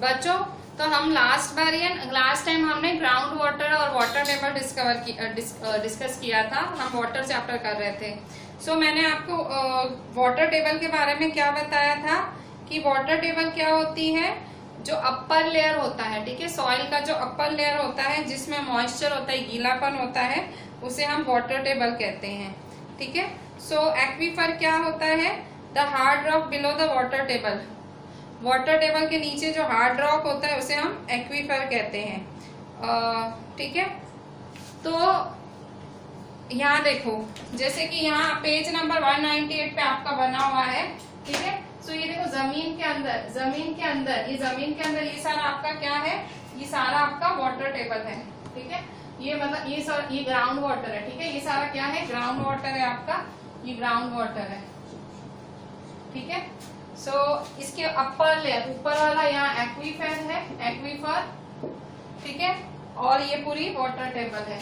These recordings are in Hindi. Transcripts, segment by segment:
बच्चों, तो हम लास्ट टाइम हमने ग्राउंड वाटर और वाटर टेबल डिस्कस किया था। हम वाटर चैप्टर कर रहे थे। सो मैंने आपको वाटर टेबल के बारे में क्या बताया था कि वाटर टेबल क्या होती है, जो अपर लेयर होता है, ठीक है, सॉइल का जो अपर लेयर होता है जिसमें मॉइस्चर होता है, गीलापन होता है, उसे हम वाटर टेबल कहते हैं, ठीक है। सो एक्वीफर क्या होता है, the hard rock below the water table. Water table के नीचे जो हार्ड रॉक होता है उसे हम एक्वीफर कहते हैं, ठीक है। तो यहाँ देखो, जैसे कि यहाँ पेज नंबर 198 पे आपका बना हुआ है, ठीक है। सो ये देखो, जमीन के अंदर ये सारा आपका क्या है, ये सारा आपका वाटर टेबल है, ठीक है। ये मतलब ये ग्राउंड वाटर है, ठीक है। ये सारा क्या है, ग्राउंड वाटर है आपका, ये ग्राउंड वाटर है, ठीक है। सो इसके अपर लेयर, ऊपर वाला यहाँ एक्वीफर है, एक्वीफर, ठीक है, और ये पूरी वाटर टेबल है,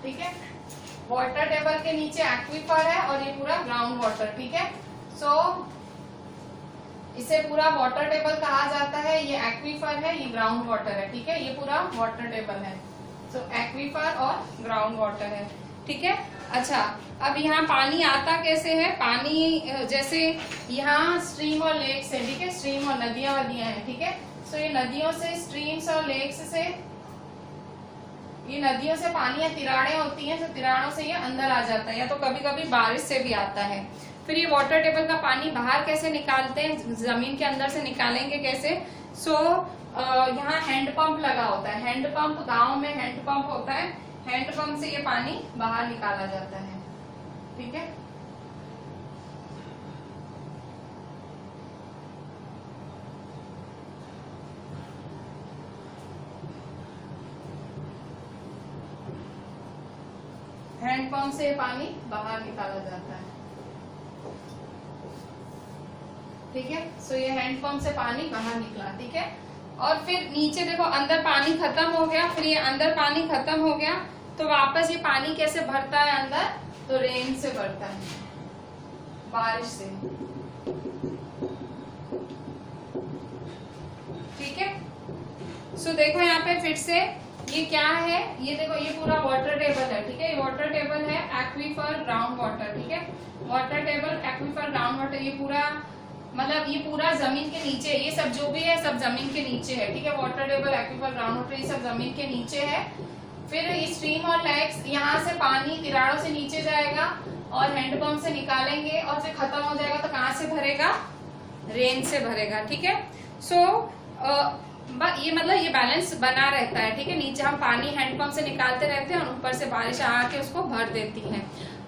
ठीक है। वाटर टेबल के नीचे एक्वीफर है और ये पूरा ग्राउंड वाटर, ठीक है। सो इसे पूरा वाटर टेबल कहा जाता है। ये एक्वीफर है, ये ग्राउंड वाटर है, ठीक है। ये पूरा वाटर टेबल है। सो एक्वीफर और ग्राउंड वाटर है, ठीक है। अच्छा, अब यहाँ पानी आता कैसे है, पानी जैसे यहाँ स्ट्रीम और लेक्स है, ठीक है, स्ट्रीम और नदियां वदियां हैं, ठीक है। सो ये नदियों से, स्ट्रीम्स और लेक्स से, ये नदियों से पानी या तिराड़े होती हैं, तो तिराड़ों से ये अंदर आ जाता है, या तो कभी कभी बारिश से भी आता है। फिर ये वाटर टेबल का पानी बाहर कैसे निकालते हैं, जमीन के अंदर से निकालेंगे कैसे। सो यहाँ हैंडपंप लगा होता है, हैंडपंप, गांव में हैंडपंप होता है, हैंडपंप से ये पानी बाहर निकाला जाता है, ठीक है। हैंडपंप से पानी बाहर निकाला जाता है, ठीक है। सो ये हैंडपंप से पानी बाहर निकला, ठीक है। और फिर नीचे देखो, अंदर पानी खत्म हो गया, फिर ये अंदर पानी खत्म हो गया तो वापस ये पानी कैसे भरता है अंदर, तो रेन से भरता है, बारिश से, ठीक है। सो देखो यहाँ पे फिर से ये क्या है, ये देखो, ये पूरा वाटर टेबल है, ठीक है। ये वाटर टेबल है, एक्वीफर, ग्राउंड वाटर, ठीक है। Water table, aquifer, ground water, ये पूरा मतलब ये पूरा जमीन के नीचे, ये सब जो भी है सब जमीन के नीचे है, ठीक है। Water table, aquifer, ground water, ये सब जमीन के नीचे है। फिर स्ट्रीम और लेक्स, यहाँ से पानी तिराड़ों से नीचे जाएगा और हैंडपंप से निकालेंगे और फिर खत्म हो जाएगा तो कहाँ से भरेगा, रेन से भरेगा, ठीक है। सो ये मतलब ये बैलेंस बना रहता है, ठीक है। नीचे हम पानी हैंडपंप से निकालते रहते हैं और ऊपर से बारिश आके उसको भर देती है।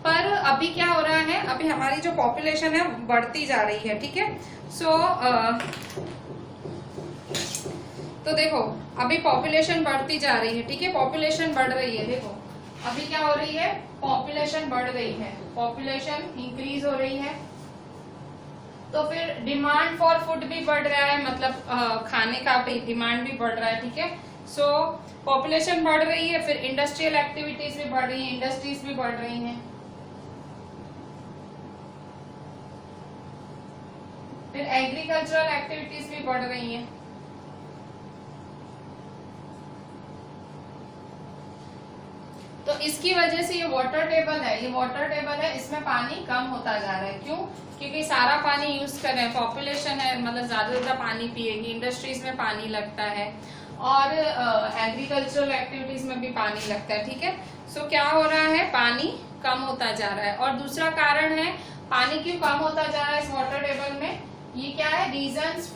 पर अभी क्या हो रहा है, अभी हमारी जो पॉपुलेशन है बढ़ती जा रही है, ठीक है। सो तो देखो, अभी पॉपुलेशन बढ़ती जा रही है, ठीक है, पॉपुलेशन बढ़ रही है। देखो अभी क्या हो रही है, पॉपुलेशन बढ़ रही है, पॉपुलेशन इंक्रीज हो रही है, तो फिर डिमांड फॉर फूड भी बढ़ रहा है, मतलब खाने का डिमांड भी बढ़ रहा है, ठीक है। सो पॉपुलेशन बढ़ रही है, फिर इंडस्ट्रियल एक्टिविटीज भी बढ़ रही है, इंडस्ट्रीज भी बढ़ रही हैं, फिर एग्रीकल्चरल एक्टिविटीज भी बढ़ रही हैं। तो इसकी वजह से ये वाटर टेबल है, ये वाटर टेबल है, इसमें पानी कम होता जा रहा है। क्यों? क्योंकि सारा पानी यूज कर रहे हैं, पॉपुलेशन है, मतलब ज्यादा से ज्यादा पानी पिएगी, इंडस्ट्रीज में पानी लगता है और एग्रीकल्चरल एक्टिविटीज में भी पानी लगता है, ठीक है। सो क्या हो रहा है, पानी कम होता जा रहा है। और दूसरा कारण है पानी क्यों कम होता जा रहा है इस वाटर टेबल में, ये क्या है, रीजंस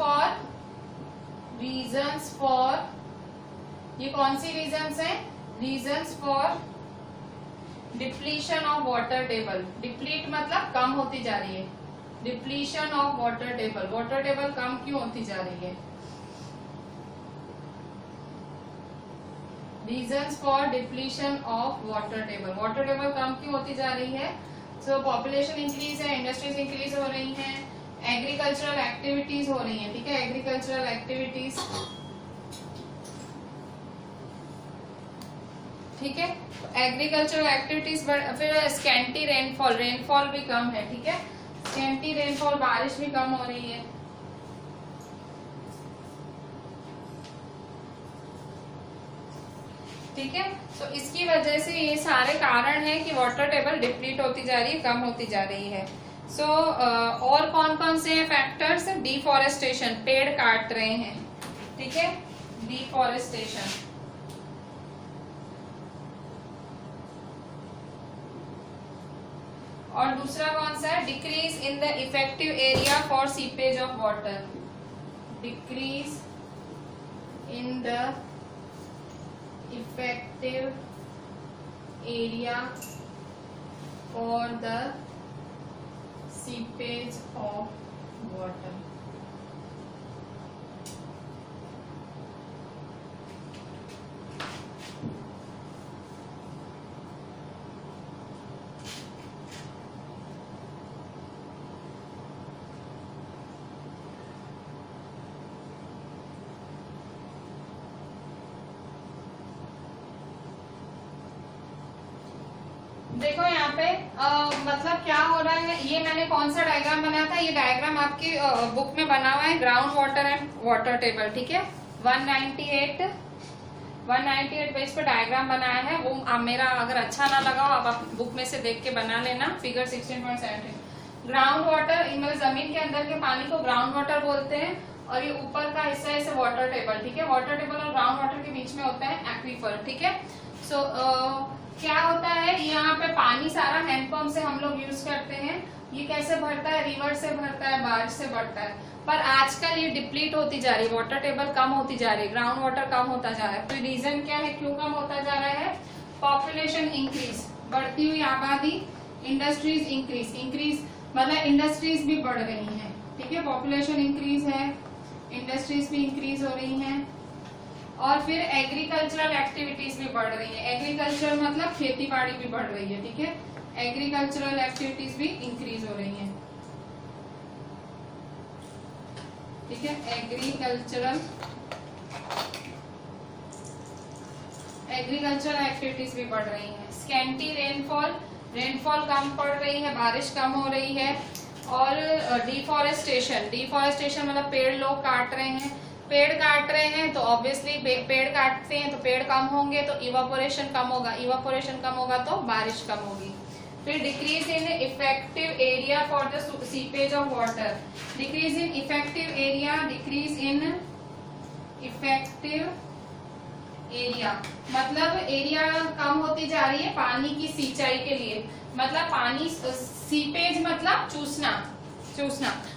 फॉर, ये कौन सी रीजंस है, reasons for depletion of water table. Deplete मतलब कम होती जा रही है, depletion of water table, water table कम क्यों होती जा रही है, reasons for depletion of water table, water table कम क्यों होती जा रही है। सो पॉपुलेशन इंक्रीज है, इंडस्ट्रीज इंक्रीज हो रही हैं, एग्रीकल्चरल एक्टिविटीज हो रही हैं, ठीक है, एग्रीकल्चरल एक्टिविटीज, ठीक है। एग्रीकल्चरल एक्टिविटीज, फिर स्कैंटी रेनफॉल, रेनफॉल भी कम है, ठीक है, स्कैंटी रेनफॉल, बारिश भी कम हो रही है, ठीक है। तो इसकी वजह से ये सारे कारण हैं कि वाटर टेबल डिप्लीट होती जा रही है, कम होती जा रही है। सो और कौन कौन से हैं फैक्टर्स? डिफॉरेस्टेशन, पेड़ काट रहे हैं, ठीक है, डिफॉरेस्टेशन। और दूसरा कौन सा है? Decrease in the effective area for seepage of water, decrease in the effective area for the seepage of water. देखो यहाँ पे मतलब क्या हो रहा है, ये मैंने कौन सा डायग्राम बनाया था, ये डायग्राम आपकी बुक में बना हुआ है, ground water and water table, ठीक है। 198 पेज पे डायग्राम बनाया है, वो मेरा अगर अच्छा ना लगा हो आप बुक में से देख के बना लेना। फिगर 16.17 ग्राउंड वाटर, मतलब जमीन के अंदर के पानी को ग्राउंड वाटर बोलते हैं, और ये ऊपर का हिस्सा है इसे वाटर टेबल, ठीक है। वाटर टेबल और ग्राउंड वाटर के बीच में होता है एक्वीफर, ठीक है। सो क्या होता है, यहाँ पे पानी सारा हैंडपंप से हम लोग यूज करते हैं। ये कैसे भरता है? रिवर से भरता है, बारिश से भरता है। पर आजकल ये डिप्लीट होती जा रही है, वाटर टेबल कम होती जा रही है, ग्राउंड वाटर कम होता जा रहा है। तो रीजन क्या है, क्यों कम होता जा रहा है? पॉपुलेशन इंक्रीज, बढ़ती हुई आबादी, इंडस्ट्रीज इंक्रीज मतलब इंडस्ट्रीज भी बढ़ रही हैं, ठीक है। पॉपुलेशन इंक्रीज है, इंडस्ट्रीज भी इंक्रीज हो रही हैं, और फिर एग्रीकल्चरल एक्टिविटीज भी बढ़ रही है। एग्रीकल्चर मतलब खेती बाड़ी भी बढ़ रही है, ठीक है। एग्रीकल्चरल एक्टिविटीज भी इंक्रीज हो रही हैं, ठीक है। एग्रीकल्चरल एक्टिविटीज भी बढ़ रही हैं। स्कैंटी रेनफॉल कम पड़ रही है, बारिश कम हो रही है। और डिफॉरेस्टेशन मतलब पेड़ लोग काट रहे हैं, पेड़ काट रहे हैं तो ऑब्वियसली पेड़ काटते हैं तो पेड़ कम होंगे तो इवापोरेशन कम होगा, इवापोरेशन कम होगा तो बारिश कम होगी। फिर decrease in effective area for the seepage of water, decrease in effective area, decrease in effective area मतलब एरिया कम होती जा रही है पानी की सिंचाई के लिए। मतलब पानी, सीपेज मतलब चूसना,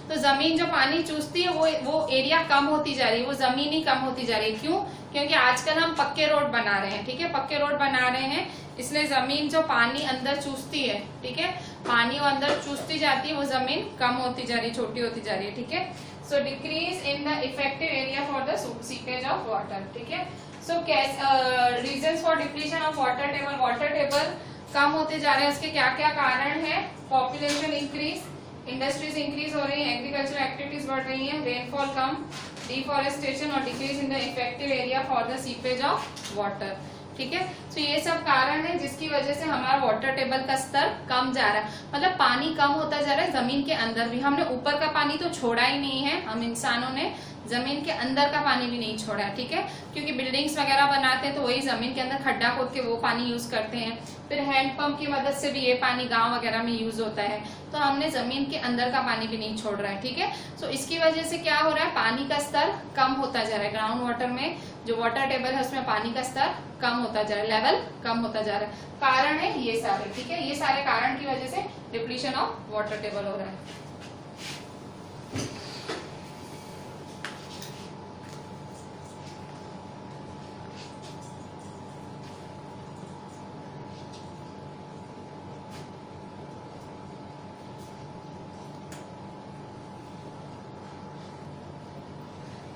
तो जमीन जो पानी चूसती है वो एरिया कम होती जा रही है, वो जमीन ही कम होती जा रही है। क्यों? क्योंकि आजकल हम पक्के रोड बना रहे हैं, ठीक है। पक्के रोड बना रहे हैं इसलिए जमीन जो पानी अंदर चूसती है, ठीक है, पानी वो अंदर चूसती जाती है, वो जमीन कम होती जा रही है, छोटी होती जा रही है, ठीक है। So decrease in the effective area for the seepage of water, ठीक है। So reasons for depletion of water table कम होते जा रहे हैं, उसके क्या क्या कारण है? पॉपुलेशन इंक्रीज, इंडस्ट्रीज इंक्रीज हो रही है, एग्रीकल्चर एक्टिविटीज बढ़ रही है, रेनफॉल कम, डिफॉरेस्टेशन और decrease in the effective area for the seepage of water, ठीक है। तो ये सब कारण है जिसकी वजह से हमारा वाटर टेबल का स्तर कम जा रहा है, मतलब पानी कम होता जा रहा है जमीन के अंदर भी। हमने ऊपर का पानी तो छोड़ा ही नहीं है, हम इंसानों ने जमीन के अंदर का पानी भी नहीं छोड़ा है, ठीक है। क्योंकि बिल्डिंग्स वगैरह बनाते हैं तो वही जमीन के अंदर खड्डा खोद के वो पानी यूज करते हैं, फिर हैंडपंप की मदद से भी ये पानी गांव वगैरह में यूज होता है, तो हमने जमीन के अंदर का पानी भी नहीं छोड़ रहा है, ठीक है। सो इसकी वजह से क्या हो रहा है, पानी का स्तर कम होता जा रहा है। ग्राउंड वाटर में जो वाटर टेबल है उसमें पानी का स्तर कम होता जा रहा है, लेवल कम होता जा रहा है। कारण है ये सारे, ठीक है। ये सारे कारण की वजह से डिप्लीशन ऑफ वाटर टेबल हो रहा है।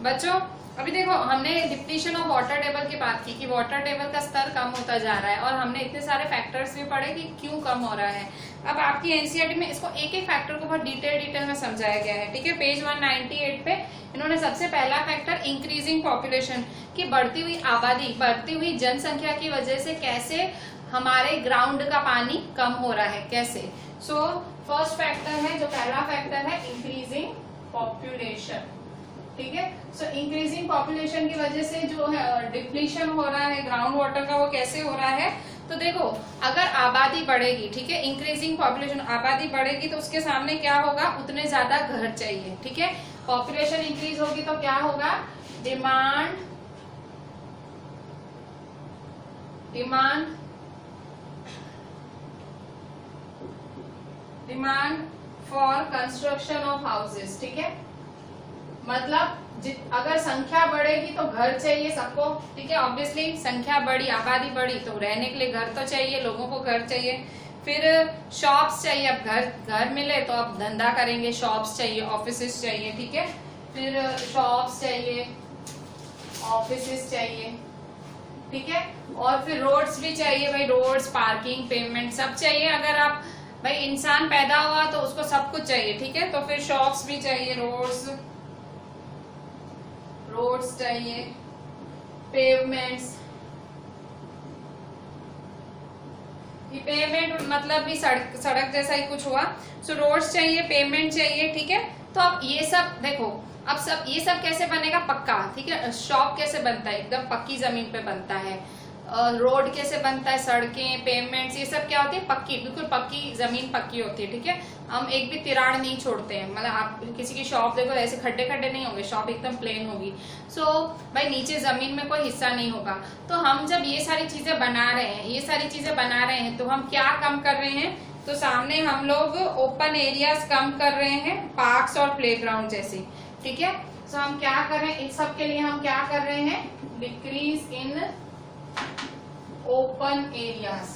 बच्चों अभी देखो हमने डिप्लीशन ऑफ वाटर टेबल की बात की कि वाटर टेबल का स्तर कम होता जा रहा है, और हमने इतने सारे फैक्टर्स भी पढ़े कि क्यों कम हो रहा है। अब आपकी एनसीईआरटी में इसको एक एक फैक्टर को बहुत डिटेल में समझाया गया है, ठीक है। पेज 198 पे इन्होंने सबसे पहला फैक्टर इंक्रीजिंग पॉपुलेशन की बढ़ती हुई आबादी, बढ़ती हुई जनसंख्या की वजह से कैसे हमारे ग्राउंड का पानी कम हो रहा है, कैसे। सो फर्स्ट फैक्टर है, जो पहला फैक्टर है इंक्रीजिंग पॉपुलेशन, ठीक है। सो इंक्रीजिंग पॉपुलेशन की वजह से जो है डिप्लीशन हो रहा है ग्राउंड वाटर का, वो कैसे हो रहा है? तो देखो, अगर आबादी बढ़ेगी, ठीक है, इंक्रीजिंग पॉपुलेशन, आबादी बढ़ेगी तो उसके सामने क्या होगा? उतने ज्यादा घर चाहिए, ठीक है। पॉपुलेशन इंक्रीज होगी तो क्या होगा? Demand for construction of houses, ठीक है। मतलब अगर संख्या बढ़ेगी तो घर चाहिए सबको, ठीक है। ऑब्वियसली संख्या बढ़ी, आबादी बढ़ी तो रहने के लिए घर तो चाहिए, लोगों को घर चाहिए। फिर शॉप्स चाहिए, अब घर मिले तो अब धंधा करेंगे, शॉप्स चाहिए, ऑफिसेस चाहिए, ठीक है। फिर शॉप्स चाहिए, ऑफिसेस चाहिए, ठीक है। और फिर रोड्स भी चाहिए भाई, रोड्स, पार्किंग, पेमेंट सब चाहिए। अगर आप भाई इंसान पैदा हुआ तो उसको सब कुछ चाहिए, ठीक है। तो फिर शॉप्स भी चाहिए, रोड्स चाहिए, पेवमेंट्स, ये पेमेंट मतलब भी सड़क जैसा ही कुछ हुआ। सो रोड्स चाहिए, पेमेंट चाहिए, ठीक है। तो अब ये सब देखो, अब सब ये सब कैसे बनेगा? पक्का, ठीक है। शॉप कैसे बनता है? एकदम पक्की जमीन पे बनता है। रोड कैसे बनता है? सड़कें, पेमेंट्स, ये सब क्या होती है? पक्की, बिल्कुल पक्की जमीन, पक्की होती है, ठीक है। हम एक भी तिराड़ नहीं छोड़ते हैं। मतलब आप किसी की शॉप देखो, ऐसे खड्डे खड्डे नहीं होंगे, शॉप एकदम प्लेन होगी। सो भाई नीचे जमीन में कोई हिस्सा नहीं होगा। तो हम जब ये सारी चीजें बना रहे हैं तो हम क्या कम कर रहे हैं? तो सामने हम लोग ओपन एरियाज कम कर रहे हैं, पार्क्स और प्लेग्राउंड जैसे, ठीक है। सो हम क्या कर रहे हैं? इन सब के लिए हम क्या कर रहे हैं? डिक्रीज इन ओपन एरियाज,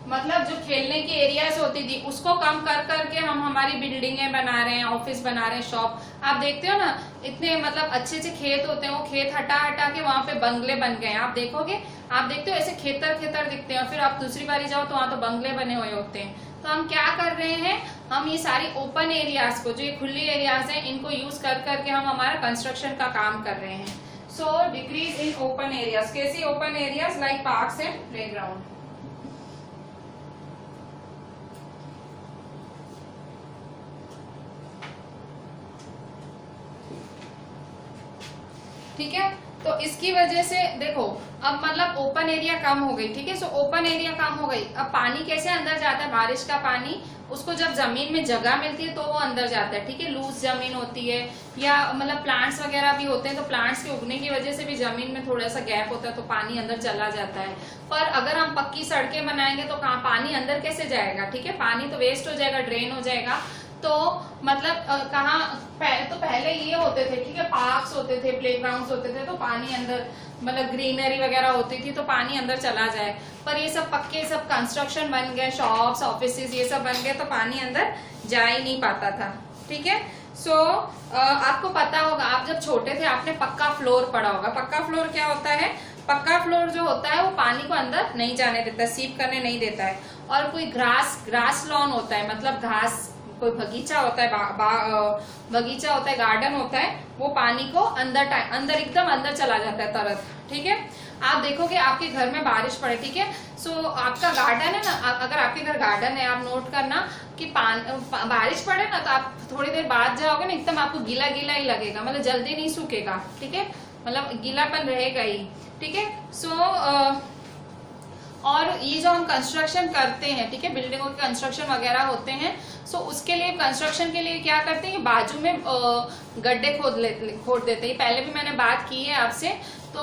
मतलब जो खेलने की एरियाज होती थी उसको कम कर करके हम हमारी बिल्डिंगें बना रहे हैं, ऑफिस बना रहे हैं, शॉप। आप देखते हो ना, इतने मतलब अच्छे अच्छे खेत होते हैं, वो खेत हटा हटा के वहां पे बंगले बन गए हैं। आप देखोगे, आप देखते हो ऐसे खेतर खेतर दिखते हैं, फिर आप दूसरी बारी जाओ तो वहां तो बंगले बने हुए होते हैं। तो हम क्या कर रहे हैं? हम ये सारी ओपन एरियाज को, जो ये खुली एरियाज हैं, इनको यूज कर करके हम हमारा कंस्ट्रक्शन का काम कर रहे हैं। सो डिक्रीज इन ओपन एरियाज, कैसी open areas? Like parks and playground. ठीक है। तो इसकी वजह से देखो, अब मतलब ओपन एरिया कम हो गई, ठीक है। सो ओपन एरिया कम हो गई, अब पानी कैसे अंदर जाता है? बारिश का पानी, उसको जब जमीन में जगह मिलती है तो वो अंदर जाता है, ठीक है। लूज जमीन होती है या मतलब प्लांट्स वगैरह भी होते हैं, तो प्लांट्स के उगने की वजह से भी जमीन में थोड़ा सा गैप होता है तो पानी अंदर चला जाता है। पर अगर हम पक्की सड़कें बनाएंगे तो कहाँ पानी अंदर कैसे जाएगा? ठीक है, पानी तो वेस्ट हो जाएगा, ड्रेन हो जाएगा। तो मतलब कहाँ तो पहले ये होते थे, ठीक है, पार्क्स होते थे, प्लेग्राउंड्स होते थे, तो पानी अंदर मतलब ग्रीनरी वगैरह होती थी तो पानी अंदर चला जाए। पर ये सब पक्के सब कंस्ट्रक्शन बन गए, शॉप्स, ऑफिसेज ये सब बन गए तो पानी अंदर जा ही नहीं पाता था, ठीक है। सो आपको पता होगा, आप जब छोटे थे आपने पक्का फ्लोर पढ़ा होगा। पक्का फ्लोर क्या होता है? पक्का फ्लोर जो होता है वो पानी को अंदर नहीं जाने देता, सीप करने नहीं देता है। और कोई ग्रास लॉन होता है, मतलब घास, कोई बगीचा होता है, बगीचा होता है, गार्डन होता है, वो पानी को अंदर एकदम अंदर चला जाता है तरत, ठीक है। आप देखोगे आपके घर में बारिश पड़े, ठीक है। सो आपका गार्डन है ना, अगर आपके घर गार्डन है, आप नोट करना कि बारिश पड़े ना तो आप थोड़ी देर बाद जाओगे ना, एकदम आपको गीला गीला ही लगेगा, मतलब जल्दी नहीं सूखेगा, ठीक है, मतलब गीलापन रहेगा ही, ठीक है। सो और ये जो हम कंस्ट्रक्शन करते हैं, ठीक है, बिल्डिंगों के कंस्ट्रक्शन वगैरह होते हैं, सो उसके लिए कंस्ट्रक्शन के लिए क्या करते हैं? बाजू में गड्ढे खोद देते हैं। पहले भी मैंने बात की है आपसे। तो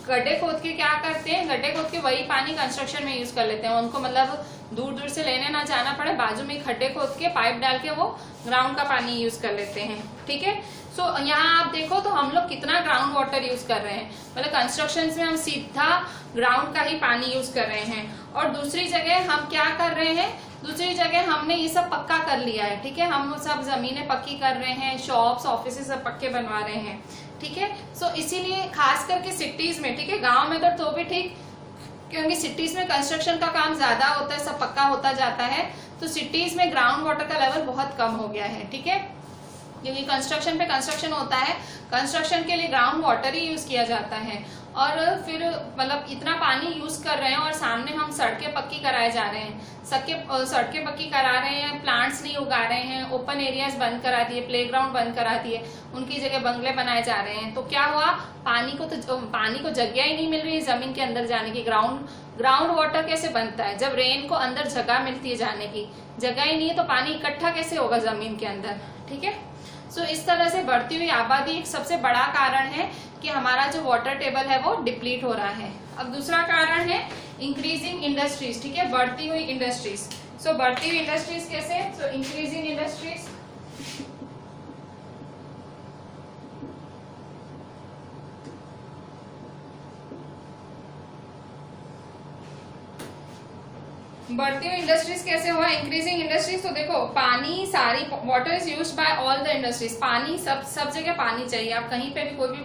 गड्ढे खोद के क्या करते हैं? गड्ढे खोद के वही पानी कंस्ट्रक्शन में यूज कर लेते हैं। उनको मतलब दूर दूर से लेने ना जाना पड़े, बाजू में खड्डे खोद के पाइप डाल के वो ग्राउंड का पानी यूज कर लेते हैं, ठीक है। सो यहाँ आप देखो तो हम लोग कितना ग्राउंड वाटर यूज कर रहे हैं, मतलब कंस्ट्रक्शन में हम सीधा ग्राउंड का ही पानी यूज कर रहे हैं। और दूसरी जगह हम क्या कर रहे हैं? दूसरी जगह हमने ये सब पक्का कर लिया है, ठीक है, हम सब जमीनें पक्की कर रहे हैं, शॉप्स, ऑफिस सब पक्के बनवा रहे हैं, ठीक है। सो इसीलिए खास करके सिटीज में, ठीक है, गाँव में तो भी ठीक, क्योंकि सिटीज में कंस्ट्रक्शन का काम ज्यादा होता है, सब पक्का होता जाता है, तो सिटीज में ग्राउंड वाटर का लेवल बहुत कम हो गया है, ठीक है, क्योंकि कंस्ट्रक्शन पे कंस्ट्रक्शन होता है, कंस्ट्रक्शन के लिए ग्राउंड वाटर ही यूज किया जाता है। और फिर मतलब इतना पानी यूज कर रहे हैं और सामने हम सड़कें पक्की कराए जा रहे हैं, सड़कें पक्की करा रहे हैं, प्लांट्स नहीं उगा रहे हैं, ओपन एरियाज बंद करा दिए, प्लेग्राउंड बंद करा दिए, उनकी जगह बंगले बनाए जा रहे हैं। तो क्या हुआ, पानी को जगह ही नहीं मिल रही है जमीन के अंदर जाने की। ग्राउंड वाटर कैसे बनता है, जब रेन को अंदर जगह मिलती है जाने की, जगह ही नहीं है तो पानी इकट्ठा कैसे होगा जमीन के अंदर। ठीक है, सो इस तरह से बढ़ती हुई आबादी एक सबसे बड़ा कारण है कि हमारा जो वाटर टेबल है वो डिप्लीट हो रहा है। अब दूसरा कारण है इंक्रीजिंग इंडस्ट्रीज। ठीक है, बढ़ती हुई इंडस्ट्रीज। सो बढ़ती हुई इंडस्ट्रीज कैसे, सो इंक्रीजिंग इंडस्ट्रीज, बढ़ती हुई इंडस्ट्रीज कैसे हुआ, इंक्रीजिंग इंडस्ट्रीज। तो देखो पानी सारी, water is used by all the industries. पानी सब जगह पानी चाहिए। आप कहीं पे भी कोई भी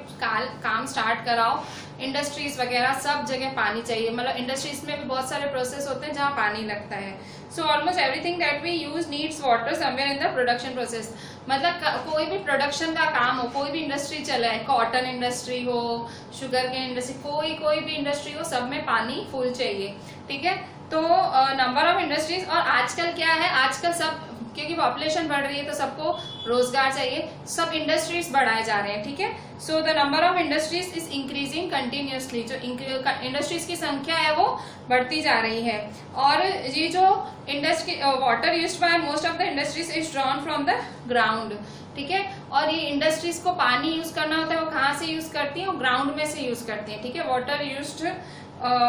काम स्टार्ट कराओ, इंडस्ट्रीज वगैरह सब जगह पानी चाहिए। मतलब इंडस्ट्रीज में भी बहुत सारे प्रोसेस होते हैं जहाँ पानी लगता है। So almost everything that we use needs water somewhere in the production process. मतलब कोई भी प्रोडक्शन का काम हो, कोई भी इंडस्ट्री चला है, कॉटन इंडस्ट्री हो, शुगर केन इंडस्ट्री, कोई भी इंडस्ट्री हो, सब में पानी फुल चाहिए। ठीक है, तो नंबर ऑफ इंडस्ट्रीज, और आजकल क्या है, आजकल सब क्योंकि पॉपुलेशन बढ़ रही है तो सबको रोजगार चाहिए, सब इंडस्ट्रीज बढ़ाए जा रहे हैं। ठीक है, so the number of industries is increasing continuously. जो इंडस्ट्रीज की संख्या है वो बढ़ती जा रही है। और ये जो industry water used by most of the industries is drawn from the ground. ठीक है, और ये इंडस्ट्रीज को पानी यूज करना होता है, वो कहाँ से यूज करती है, वो ग्राउंड में से यूज करती है। ठीक है, water used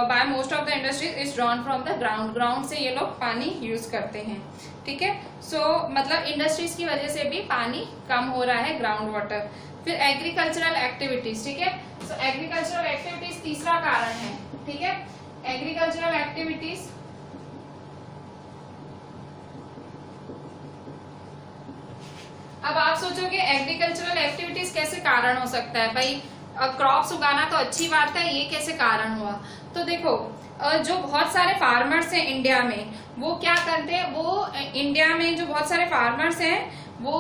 by most of the industries is drawn from the ground से ये लोग पानी यूज करते हैं। ठीक है, सो मतलब इंडस्ट्रीज की वजह से भी पानी कम हो रहा है, ग्राउंड वाटर। फिर एग्रीकल्चरल एक्टिविटीज। ठीक है, सो एग्रीकल्चरल एक्टिविटीज तीसरा कारण है। ठीक है, एग्रीकल्चरल एक्टिविटीज, अब आप सोचोगे एग्रीकल्चरल एक्टिविटीज कैसे कारण हो सकता है भाई, क्रॉप्स उगाना तो अच्छी बात है, ये कैसे कारण हुआ। तो देखो जो बहुत सारे फार्मर्स हैं इंडिया में, वो क्या करते हैं, वो इंडिया में जो बहुत सारे फार्मर्स हैं वो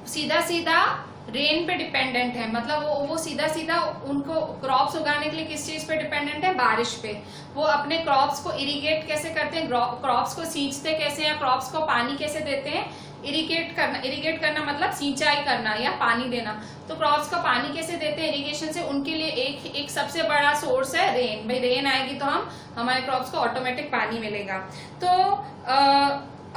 सीधा रेन पे डिपेंडेंट है। मतलब वो सीधा उनको क्रॉप्स उगाने के लिए किस चीज पे डिपेंडेंट है, बारिश पे। वो अपने क्रॉप्स को इरिगेट कैसे करते हैं, क्रॉप्स को सींचते कैसे, या क्रॉप्स को पानी कैसे देते हैं, इरिगेट करना मतलब सिंचाई करना या पानी देना। तो क्रॉप्स को पानी कैसे देते हैं इरिगेशन से, उनके लिए एक सबसे बड़ा सोर्स है रेन। भाई रेन आएगी तो हमारे क्रॉप्स को ऑटोमेटिक पानी मिलेगा। तो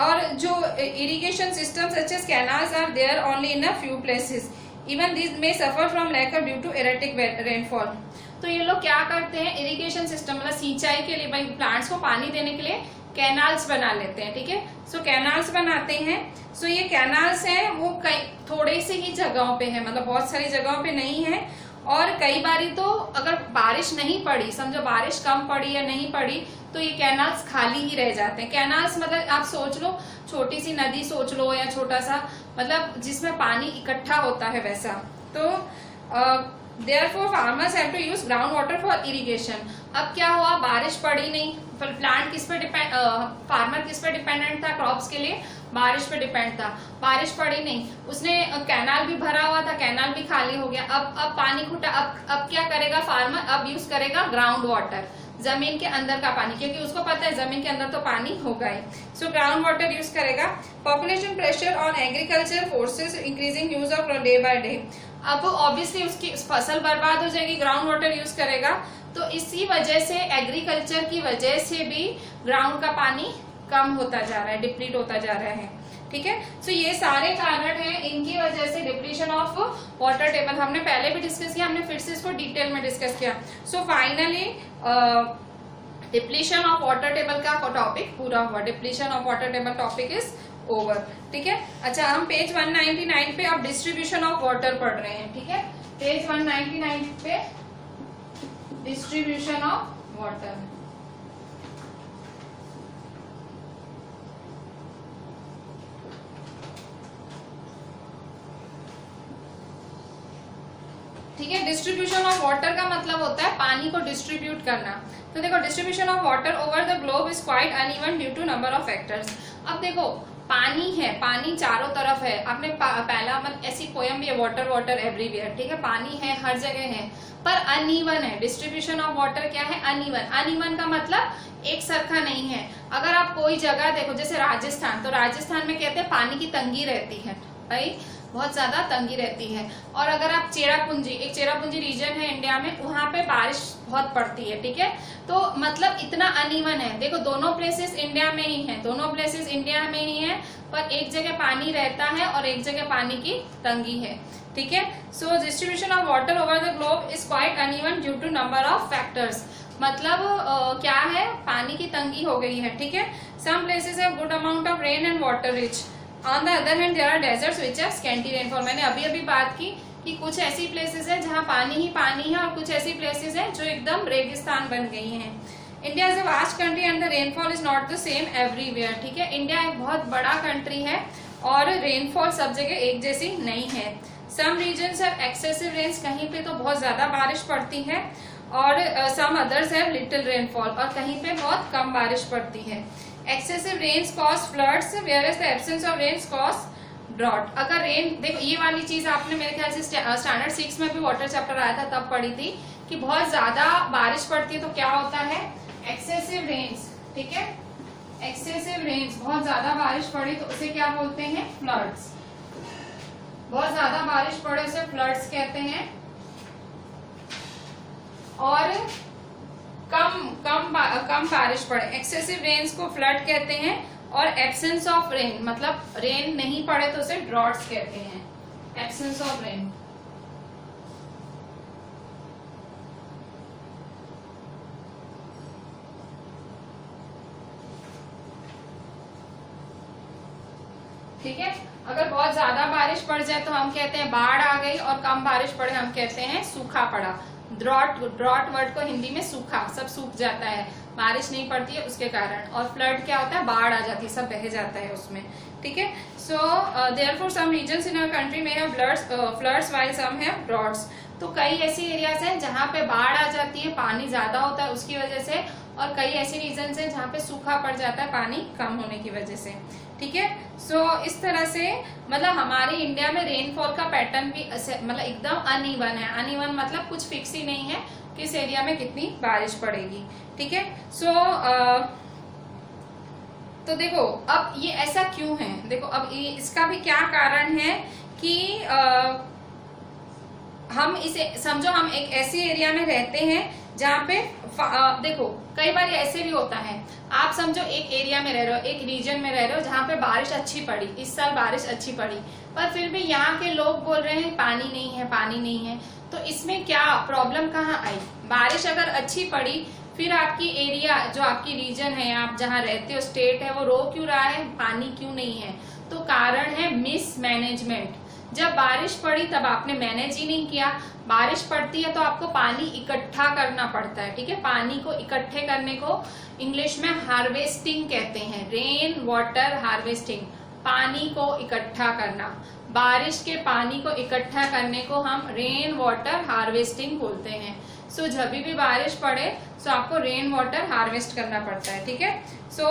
और जो irrigation system such as canals are there only in a few places, even this may suffer from lack of due to erratic rainfall. तो ये लोग क्या करते हैं, इरिगेशन सिस्टम मतलब सिंचाई के लिए, भाई प्लांट्स को पानी देने के लिए कैनाल्स बना लेते हैं। ठीक है, सो कैनाल्स बनाते हैं। सो ये कैनाल्स हैं वो थोड़े से ही जगहों पे है, मतलब बहुत सारी जगहों पे नहीं है। और कई बारी तो अगर बारिश नहीं पड़ी, समझो बारिश कम पड़ी या नहीं पड़ी, तो ये कैनाल्स खाली ही रह जाते हैं। कैनाल्स मतलब आप सोच लो छोटी सी नदी सोच लो, या छोटा सा मतलब जिसमें पानी इकट्ठा होता है वैसा। तो therefore farmers have to use ground water for irrigation। अब क्या हुआ, बारिश पड़ी नहीं, प्लांट किस पे डिपेंड, फार्मर किस पे डिपेंडेंट था, क्रॉप्स के लिए बारिश पे डिपेंड था। बारिश पड़ी नहीं, उसने कैनाल भी भरा हुआ था, कैनाल भी खाली हो गया। अब पानी घुटा, अब क्या करेगा फार्मर, अब यूज करेगा ग्राउंड वाटर, जमीन के अंदर का पानी, क्योंकि उसको पता है जमीन के अंदर तो पानी होगा ही। सो ग्राउंड वाटर यूज करेगा। Population pressure on agriculture forces increasing use of day by day. अब ऑब्वियसली उसकी फसल बर्बाद हो जाएगी, ग्राउंड वाटर यूज करेगा। तो इसी वजह से एग्रीकल्चर की वजह से भी ग्राउंड का पानी कम होता जा रहा है, डिप्लीट होता जा रहा है। ठीक है, सो ये सारे कारण हैं, इनकी वजह से डिप्लीशन ऑफ वाटर टेबल। हमने पहले भी डिस्कस किया, हमने फिर से इसको डिटेल में डिस्कस किया। So finally depletion of water table का टॉपिक पूरा हुआ। Depletion of water table topic is over. ठीक है, अच्छा हम पेज 199 पे अब डिस्ट्रीब्यूशन ऑफ वाटर पढ़ रहे हैं। ठीक है, पेज 199 पे डिस्ट्रीब्यूशन ऑफ वाटर। ठीक है, डिस्ट्रीब्यूशन ऑफ वाटर का मतलब होता है पानी को डिस्ट्रीब्यूट करना। तो देखो distribution of water over the globe is quite uneven due to number of factors. अब देखो पानी है, पानी चारों तरफ है। आपने पहला मतलब ऐसी पोयम भी है, वाटर वाटर एवरीवेयर, ठीक है, पानी है हर जगह है, पर अनइवन है। डिस्ट्रीब्यूशन ऑफ वाटर क्या है, अनइवन। अनइवन का मतलब एक सरखा नहीं है। अगर आप कोई जगह देखो जैसे राजस्थान, तो राजस्थान में कहते हैं पानी की तंगी रहती है भाई, बहुत ज्यादा तंगी रहती है। और अगर आप चेरापूंजी, एक चेरापूंजी रीजन है इंडिया में, वहां पे बारिश बहुत पड़ती है, ठीक है। तो मतलब इतना अनइवन है। देखो दोनों प्लेसेस इंडिया में ही है, दोनों प्लेसेस इंडिया में ही है, पर एक जगह पानी रहता है और एक जगह पानी की तंगी है, ठीक है। So distribution of water over the globe is quite uneven due to number of factors. मतलब क्या है, पानी की तंगी हो गई है, ठीक है। Some places have good amount of rain and water rich, on the other hand there are deserts which have scanty rainfall. मैंने अभी अभी बात की कि कुछ ऐसी प्लेसेस है जहाँ पानी ही पानी है और कुछ ऐसी प्लेसेस है जो एकदम रेगिस्तान बन गई हैं। India is a vast country and the rainfall is not the same everywhere, ठीक है। इंडिया एक बहुत बड़ा कंट्री है और रेनफॉल सब जगह एक जैसी नहीं है। Some regions have excessive rains, कहीं पे तो बहुत ज्यादा बारिश पड़ती है, और some others have little rainfall, और कहीं पे बहुत कम बारिश पड़ती है। Excessive rains cause floods whereas the absence of rains cause drought. अगर रेन, देखो ये वाली चीज आपने मेरे ख्याल से स्टैंडर्ड 6 में भी वाटर चैप्टर आया था तब पढ़ी थी कि बहुत ज्यादा बारिश पड़ती है तो क्या होता है, एक्सेसिव रेन्स, ठीक है। एक्सेसिव रेन्स, बहुत ज्यादा बारिश पड़ी तो उसे क्या बोलते हैं, फ्लड्स। बहुत ज्यादा बारिश पड़े उसे फ्लड्स कहते हैं। और कम बारिश पड़े, एक्सेसिव रेन्स को फ्लड कहते हैं, और एब्सेंस ऑफ रेन मतलब रेन नहीं पड़े तो उसे ड्रॉट्स कहते हैं, एब्सेंस ऑफ रेन। ठीक है। अगर बहुत ज्यादा बारिश पड़ जाए तो हम कहते हैं बाढ़ आ गई, और कम बारिश पड़े हम कहते हैं सूखा पड़ा। ड्रॉट, ड्रॉट वर्ड को हिंदी में सूखा, सब सूख जाता है, बारिश नहीं पड़ती है उसके कारण। और फ्लड क्या होता है, बाढ़ आ जाती है, सब बह जाता है उसमें, ठीक है। So therefore some regions in our country में have floods while some have droughts. तो कई ऐसी एरियाज हैं जहाँ पे बाढ़ आ जाती है, पानी ज्यादा होता है उसकी वजह से, और कई ऐसी रीजन्स हैं जहाँ पे सूखा पड़ जाता है पानी कम होने की वजह से, ठीक है। सो इस तरह से मतलब हमारे इंडिया में रेनफॉल का पैटर्न भी मतलब एकदम अनइवन है। अनइवन मतलब कुछ फिक्स ही नहीं है किस एरिया में कितनी बारिश पड़ेगी, ठीक है। सो तो देखो अब ये ऐसा क्यों है, देखो अब इसका भी क्या कारण है कि हम इसे समझो, हम एक ऐसी एरिया में रहते हैं जहाँ पे देखो कई बार ऐसे भी होता है, आप समझो एक एरिया में रह रहे हो, एक रीजन में रह रहे हो जहाँ पे बारिश अच्छी पड़ी, इस साल बारिश अच्छी पड़ी, पर फिर भी यहाँ के लोग बोल रहे हैं पानी नहीं है, पानी नहीं है। तो इसमें क्या प्रॉब्लम कहाँ आई, बारिश अगर अच्छी पड़ी फिर आपकी एरिया जो आपकी रीजन है, आप जहाँ रहते हो, स्टेट है, वो रो क्यों रहा है, पानी क्यों नहीं है। तो कारण है मिसमैनेजमेंट। जब बारिश पड़ी तब आपने मैनेज ही नहीं किया। बारिश पड़ती है तो आपको पानी इकट्ठा करना पड़ता है, ठीक है। पानी को इकट्ठे करने को इंग्लिश में हार्वेस्टिंग कहते हैं, रेन वाटर हार्वेस्टिंग, पानी को इकट्ठा करना। बारिश के पानी को इकट्ठा करने को हम रेन वाटर हार्वेस्टिंग बोलते हैं। सो जब भी बारिश पड़े तो आपको रेन वाटर हार्वेस्ट करना पड़ता है, ठीक है। सो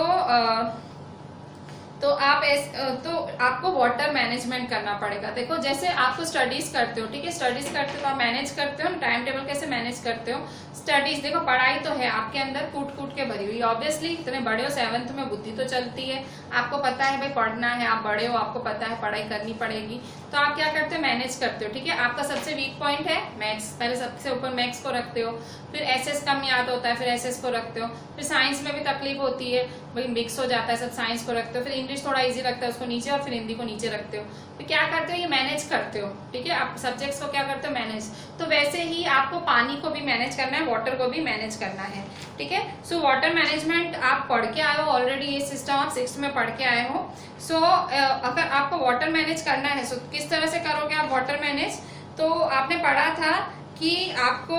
तो आपको वाटर मैनेजमेंट करना पड़ेगा। देखो जैसे आपको स्टडीज करते हो, ठीक है, स्टडीज करते हो तो आप मैनेज करते हो, टाइम टेबल कैसे मैनेज करते हो। स्टडीज देखो, पढ़ाई तो है आपके अंदर कूट कूट के भरी हुई, ऑब्वियसली इतने बड़े हो 7th में, बुद्धि तो चलती है, आपको पता है भाई पढ़ना है, आप बड़े हो, आपको पता है पढ़ाई करनी पड़ेगी, तो आप क्या करते हो, मैनेज करते हो, ठीक है। आपका सबसे वीक पॉइंट है मैथ्स, पहले सबसे ऊपर मैथ्स को रखते हो, फिर एसएस कम याद होता है, फिर एसएस को रखते हो, फिर साइंस में भी तकलीफ होती है, भाई मिक्स हो जाता है सब, साइंस को रखते हो, फिर इंग्लिश थोड़ा इजी लगता है उसको नीचे, और फिर हिंदी को नीचे रखते हो। तो क्या करते हो, ये मैनेज करते हो, ठीक है। आप सब्जेक्ट्स को क्या करते हो, मैनेज। तो वैसे ही आपको पानी को भी मैनेज करना है, वाटर को भी मैनेज करना है, ठीक है। सो वाटर मैनेजमेंट आप पढ़ के आए हो ऑलरेडी, ये सिस्टम आप 6th में पढ़ के आए हो। सो अगर आपको वाटर मैनेज करना है तो किस तरह से करोगे आप वाटर मैनेज, तो आपने पढ़ा था कि आपको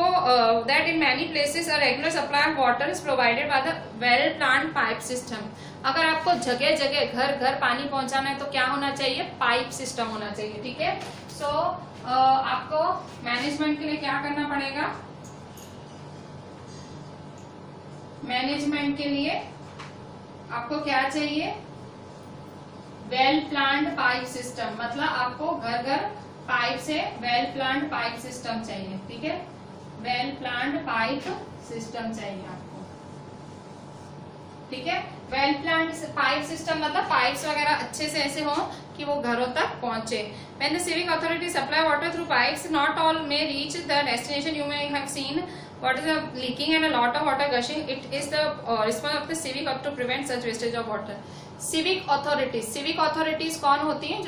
that in many places a regular supply of water is provided by the well planned pipe system. अगर आपको जगह जगह घर घर पानी पहुंचाना है तो क्या होना चाहिए, पाइप सिस्टम होना चाहिए, ठीक है। सो आपको मैनेजमेंट के लिए क्या करना पड़ेगा, मैनेजमेंट के लिए आपको क्या चाहिए, वेल प्लान्ड पाइप सिस्टम, मतलब आपको घर घर पाइप से वेल प्लान्ड पाइप सिस्टम चाहिए, ठीक है, वेल प्लान्ड पाइप सिस्टम चाहिए आपको, ठीक है। वेल प्लान्ड पाइप सिस्टम मतलब पाइप्स वगैरह अच्छे से ऐसे हो कि वो घरों तक पहुंचे। When the civic authority supply water through pipes, not all may reach the destination. You may have seen what is the leaking and a lot of water gushing. It is the response of the civic to prevent such wastage of water. Civic authorities कौन होती हैं?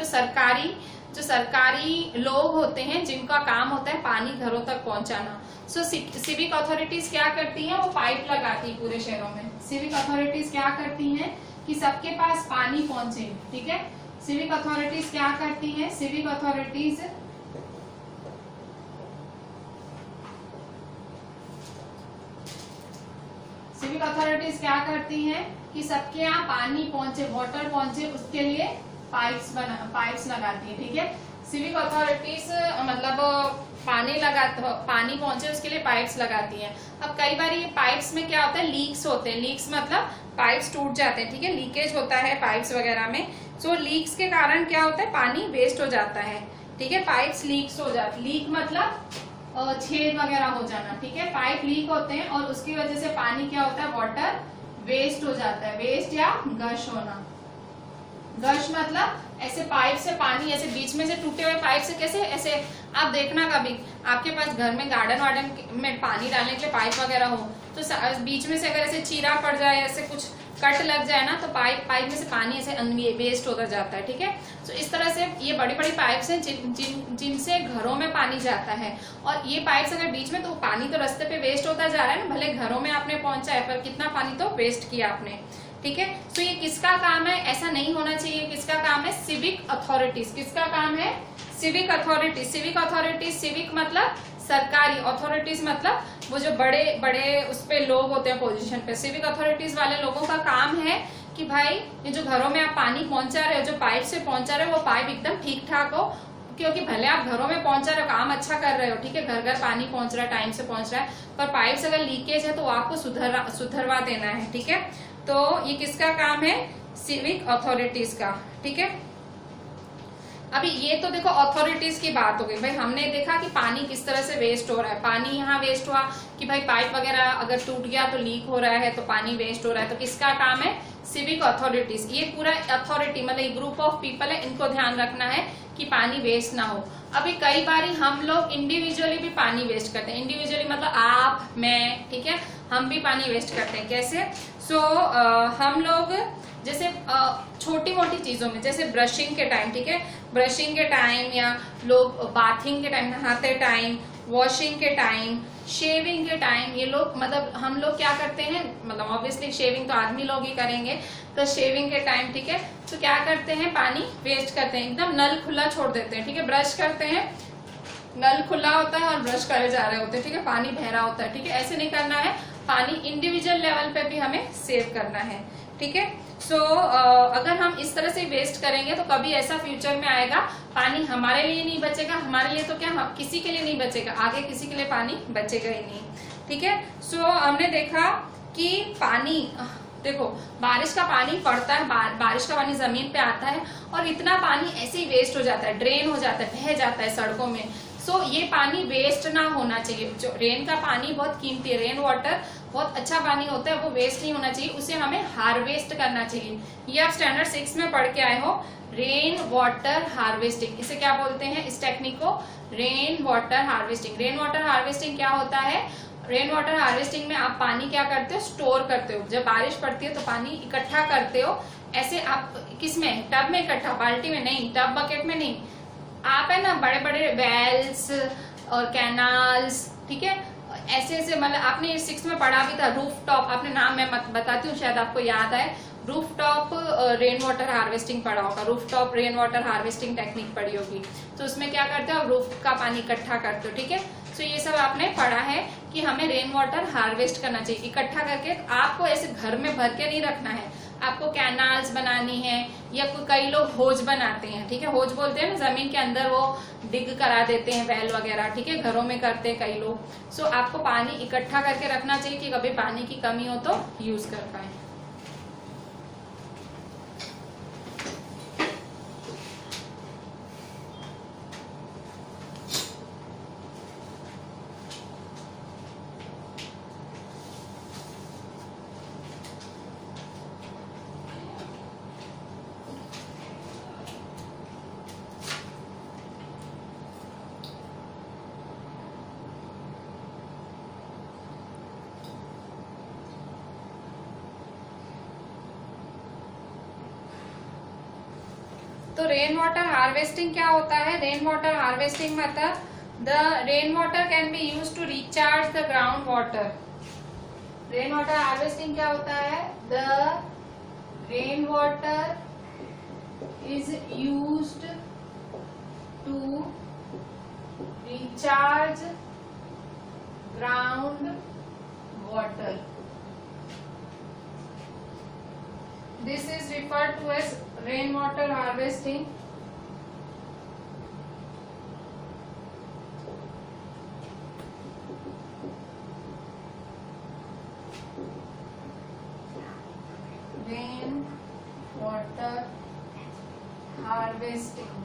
जो सरकारी लोग होते हैं जिनका काम होता है पानी घरों तक पहुंचाना। सो सिविक अथॉरिटीज क्या करती हैं? वो पाइप लगाती है पूरे शहरों में। सिविक अथॉरिटीज क्या करती हैं कि सबके पास पानी पहुंचे, ठीक है। सिविक अथॉरिटीज क्या करती हैं? सिविक अथॉरिटीज क्या करती हैं कि सबके यहाँ पानी पहुंचे, वाटर पहुंचे, उसके लिए पाइप्स लगाती है, ठीक है। सिविक अथॉरिटीज मतलब पानी पहुंचे उसके लिए पाइप्स लगाती हैं। अब कई बार ये पाइप्स में क्या होता है? लीक्स होते हैं। लीक्स मतलब पाइप्स टूट जाते हैं, ठीक है, लीकेज होता है पाइप्स वगैरह में। सो लीक्स के कारण क्या होता है? पानी वेस्ट हो जाता है, ठीक है, पाइप्स लीक्स हो जाती। लीक मतलब छेद वगैरह हो जाना, ठीक है, पाइप लीक होते हैं और उसकी वजह से पानी क्या होता है? वाटर वेस्ट हो जाता है, वेस्ट या गश होना। गश मतलब ऐसे पाइप से पानी ऐसे बीच में से टूटे हुए पाइप से कैसे ऐसे, आप देखना कभी आपके पास घर में गार्डन वार्डन में पानी डालने के लिए पाइप वगैरह हो तो बीच में से अगर ऐसे चीरा पड़ जाए, ऐसे कुछ कट लग जाए ना, तो पाइप में से पानी ऐसे वेस्ट होता जाता है, ठीक है। तो इस तरह से ये बड़ी बड़ी पाइप्स हैं जिनसे घरों में पानी जाता है, और ये पाइप्स अगर बीच में, तो पानी तो रास्ते पे वेस्ट होता जा रहा है ना, भले घरों में आपने पहुंचा है पर कितना पानी तो वेस्ट किया आपने, ठीक है। तो ये किसका काम है? ऐसा नहीं होना चाहिए। किसका काम है? Civic authorities. किसका काम है? Civic authorities. सिविक मतलब सरकारी, अथॉरिटीज मतलब वो जो बड़े बड़े उस पे लोग होते हैं पोजीशन पे। सिविक अथॉरिटीज वाले लोगों का काम है कि भाई ये जो घरों में आप पानी पहुंचा रहे हो, जो पाइप से पहुंचा रहे हो, वो पाइप एकदम ठीक ठाक हो, क्योंकि भले आप घरों में पहुंचा रहे हो, काम अच्छा कर रहे हो, ठीक है, घर घर पानी पहुंच रहा है, टाइम से पहुंच रहा है, पर पाइप से अगर लीकेज है तो आपको सुधरवा देना है, ठीक है। तो ये किसका काम है? सिविक अथॉरिटीज का, ठीक है। अभी ये तो देखो अथॉरिटीज की बात हो गई। भाई हमने देखा कि पानी किस तरह से वेस्ट हो रहा है। पानी यहाँ वेस्ट हुआ कि भाई पाइप वगैरह अगर टूट गया तो लीक हो रहा है, तो पानी वेस्ट हो रहा है, तो किसका काम है? Civic authorities. ये पूरा अथॉरिटी मतलब एक ग्रुप ऑफ पीपल है, इनको ध्यान रखना है कि पानी वेस्ट ना हो। अभी कई बारी हम लोग इंडिविजुअली भी पानी वेस्ट करते हैं। इंडिविजुअली मतलब आप, मैं, ठीक है, हम भी पानी वेस्ट करते हैं। कैसे? हम लोग जैसे छोटी मोटी चीजों में, जैसे ब्रशिंग के टाइम, ठीक है, ब्रशिंग के टाइम, या लोग बाथिंग के टाइम, नहाते टाइम, वॉशिंग के टाइम, शेविंग के टाइम, ये लोग मतलब हम लोग क्या करते हैं, मतलब ऑब्वियसली शेविंग तो आदमी लोग ही करेंगे, तो शेविंग के टाइम, ठीक है, तो क्या करते हैं? पानी वेस्ट करते हैं, एकदम नल खुला छोड़ देते हैं, ठीक है। ब्रश करते हैं, नल खुला होता है और ब्रश करे जा रहे होते हैं, ठीक है, पानी बह रहा होता है, ठीक है, ऐसे नहीं करना है। पानी इंडिविजुअल लेवल पे भी हमें सेव करना है, ठीक है। अगर हम इस तरह से वेस्ट करेंगे तो कभी ऐसा फ्यूचर में आएगा पानी हमारे लिए नहीं बचेगा, हमारे लिए तो क्या, हम किसी के लिए नहीं बचेगा, आगे किसी के लिए पानी बचेगा ही नहीं, ठीक है। हमने देखा कि पानी, देखो बारिश का पानी पड़ता है, बारिश का पानी जमीन पे आता है और इतना पानी ऐसे ही वेस्ट हो जाता है, ड्रेन हो जाता है, बह जाता है सड़कों में। ये पानी वेस्ट ना होना चाहिए। जो रेन का पानी बहुत कीमती है, रेन वाटर बहुत अच्छा पानी होता है, वो वेस्ट नहीं होना चाहिए, उसे हमें हार्वेस्ट करना चाहिए। ये आप स्टैंडर्ड 6 में पढ़ के आए हो, रेन वाटर हार्वेस्टिंग। इसे क्या बोलते हैं? इस टेक्निक को rain water harvesting. Rain water harvesting क्या होता है? रेन वाटर हार्वेस्टिंग में आप पानी क्या करते हो? स्टोर करते हो। जब बारिश पड़ती है तो पानी इकट्ठा करते हो, ऐसे आप किसमें? टब में इकट्ठा, बाल्टी में नहीं, टब बकेट में नहीं, आप है ना बड़े बड़े वेल्स और कैनाल्स, ठीक है, ऐसे ऐसे, मतलब आपने 6 में पढ़ा भी था, रूफ टॉप, आपने नाम मैं बताती हूँ शायद आपको याद आए, roof top rain water harvesting पढ़ा होगा, roof top rain water harvesting technique पढ़ी होगी। तो उसमें क्या करते हो? रूफ का पानी इकट्ठा करते हो, ठीक है। ये सब आपने पढ़ा है कि हमें रेन वाटर हार्वेस्ट करना चाहिए, इकट्ठा करके। आपको ऐसे घर में भर के नहीं रखना है, आपको कैनाल्स बनानी है, या कई लोग होज बनाते हैं, ठीक है, होज बोलते हैं ना, जमीन के अंदर वो डिग करा देते हैं, वेल वगैरह, ठीक है, घरों में करते हैं कई लोग। आपको पानी इकट्ठा करके रखना चाहिए कि कभी पानी की कमी हो तो यूज कर पाए। तो रेन वाटर हार्वेस्टिंग क्या होता है? रेन वाटर हार्वेस्टिंग मतलब the rain water can be use to recharge the ground water. Rain water harvesting क्या होता है? The rain water is used to recharge ground water. This is referred to as rainwater harvesting. Rainwater harvesting.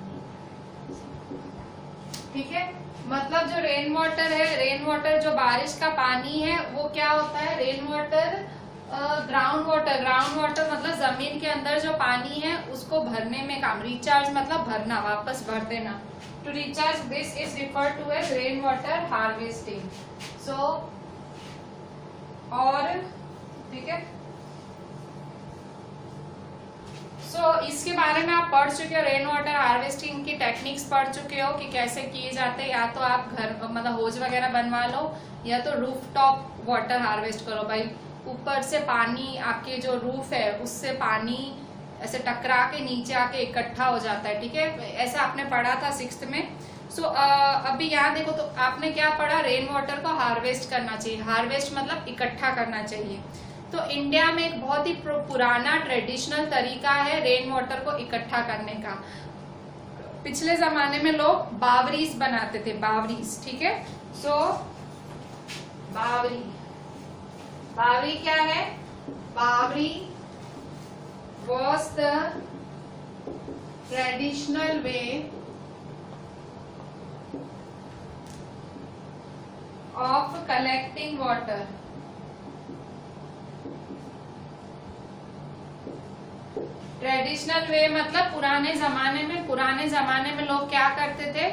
ठीक है, मतलब जो रेन वाटर है, रेन वाटर जो बारिश का पानी है, वो क्या होता है? Rain water ground water, ground water मतलब जमीन के अंदर जो पानी है उसको भरने में काम, रिचार्ज मतलब भरना, वापस भर देना। To recharge this is referred to as rain water harvesting. So और ठीक है, इसके बारे में आप पढ़ चुके हो, रेन वाटर हार्वेस्टिंग की टेक्निक्स पढ़ चुके हो कि कैसे किए जाते हैं। या तो आप घर मतलब होज वगैरह बनवा लो, या तो रूफ टॉप वाटर हार्वेस्ट करो। भाई ऊपर से पानी, आपके जो रूफ है उससे पानी ऐसे टकरा के नीचे आके इकट्ठा हो जाता है। ठीक है, ऐसा आपने पढ़ा था 6th में। अभी यहाँ देखो, तो आपने क्या पढ़ा? रेन वाटर को हार्वेस्ट करना चाहिए। हार्वेस्ट मतलब इकट्ठा करना चाहिए। तो इंडिया में एक बहुत ही पुराना ट्रेडिशनल तरीका है रेन वाटर को इकट्ठा करने का। पिछले जमाने में लोग बावरीज बनाते थे, बावरीज। ठीक है, बावरी, बावरी क्या है? Baori was the traditional way of collecting water. Traditional way मतलब पुराने जमाने में लोग क्या करते थे?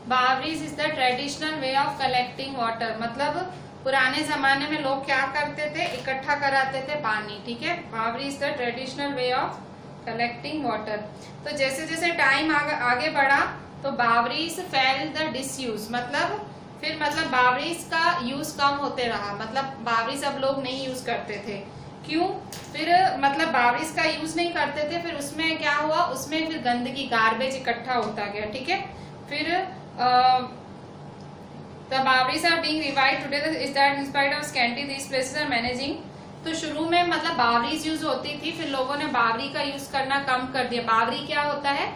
Baoris is the traditional way of collecting water. मतलब पुराने जमाने में लोग क्या करते थे? इकट्ठा कराते थे पानी। ठीक है, baori is the traditional way of collecting water. तो जैसे जैसे टाइम आगे बढ़ा तो बावरीज फेल द डिसयूज, मतलब बावरीज का यूज कम होते रहा। मतलब बावरीज अब लोग नहीं यूज करते थे। क्यों? फिर मतलब बावरीज का यूज नहीं करते थे, फिर उसमें क्या हुआ? उसमें फिर गंदगी, गार्बेज इकट्ठा होता गया। ठीक है, फिर the Bawris are being revived today is that in spite of scanty these places are managing। तो शुरू में मतलब बावरीज यूज होती थी, फिर लोगों ने बावरी का यूज करना कम कर दिया। बावरी क्या होता है?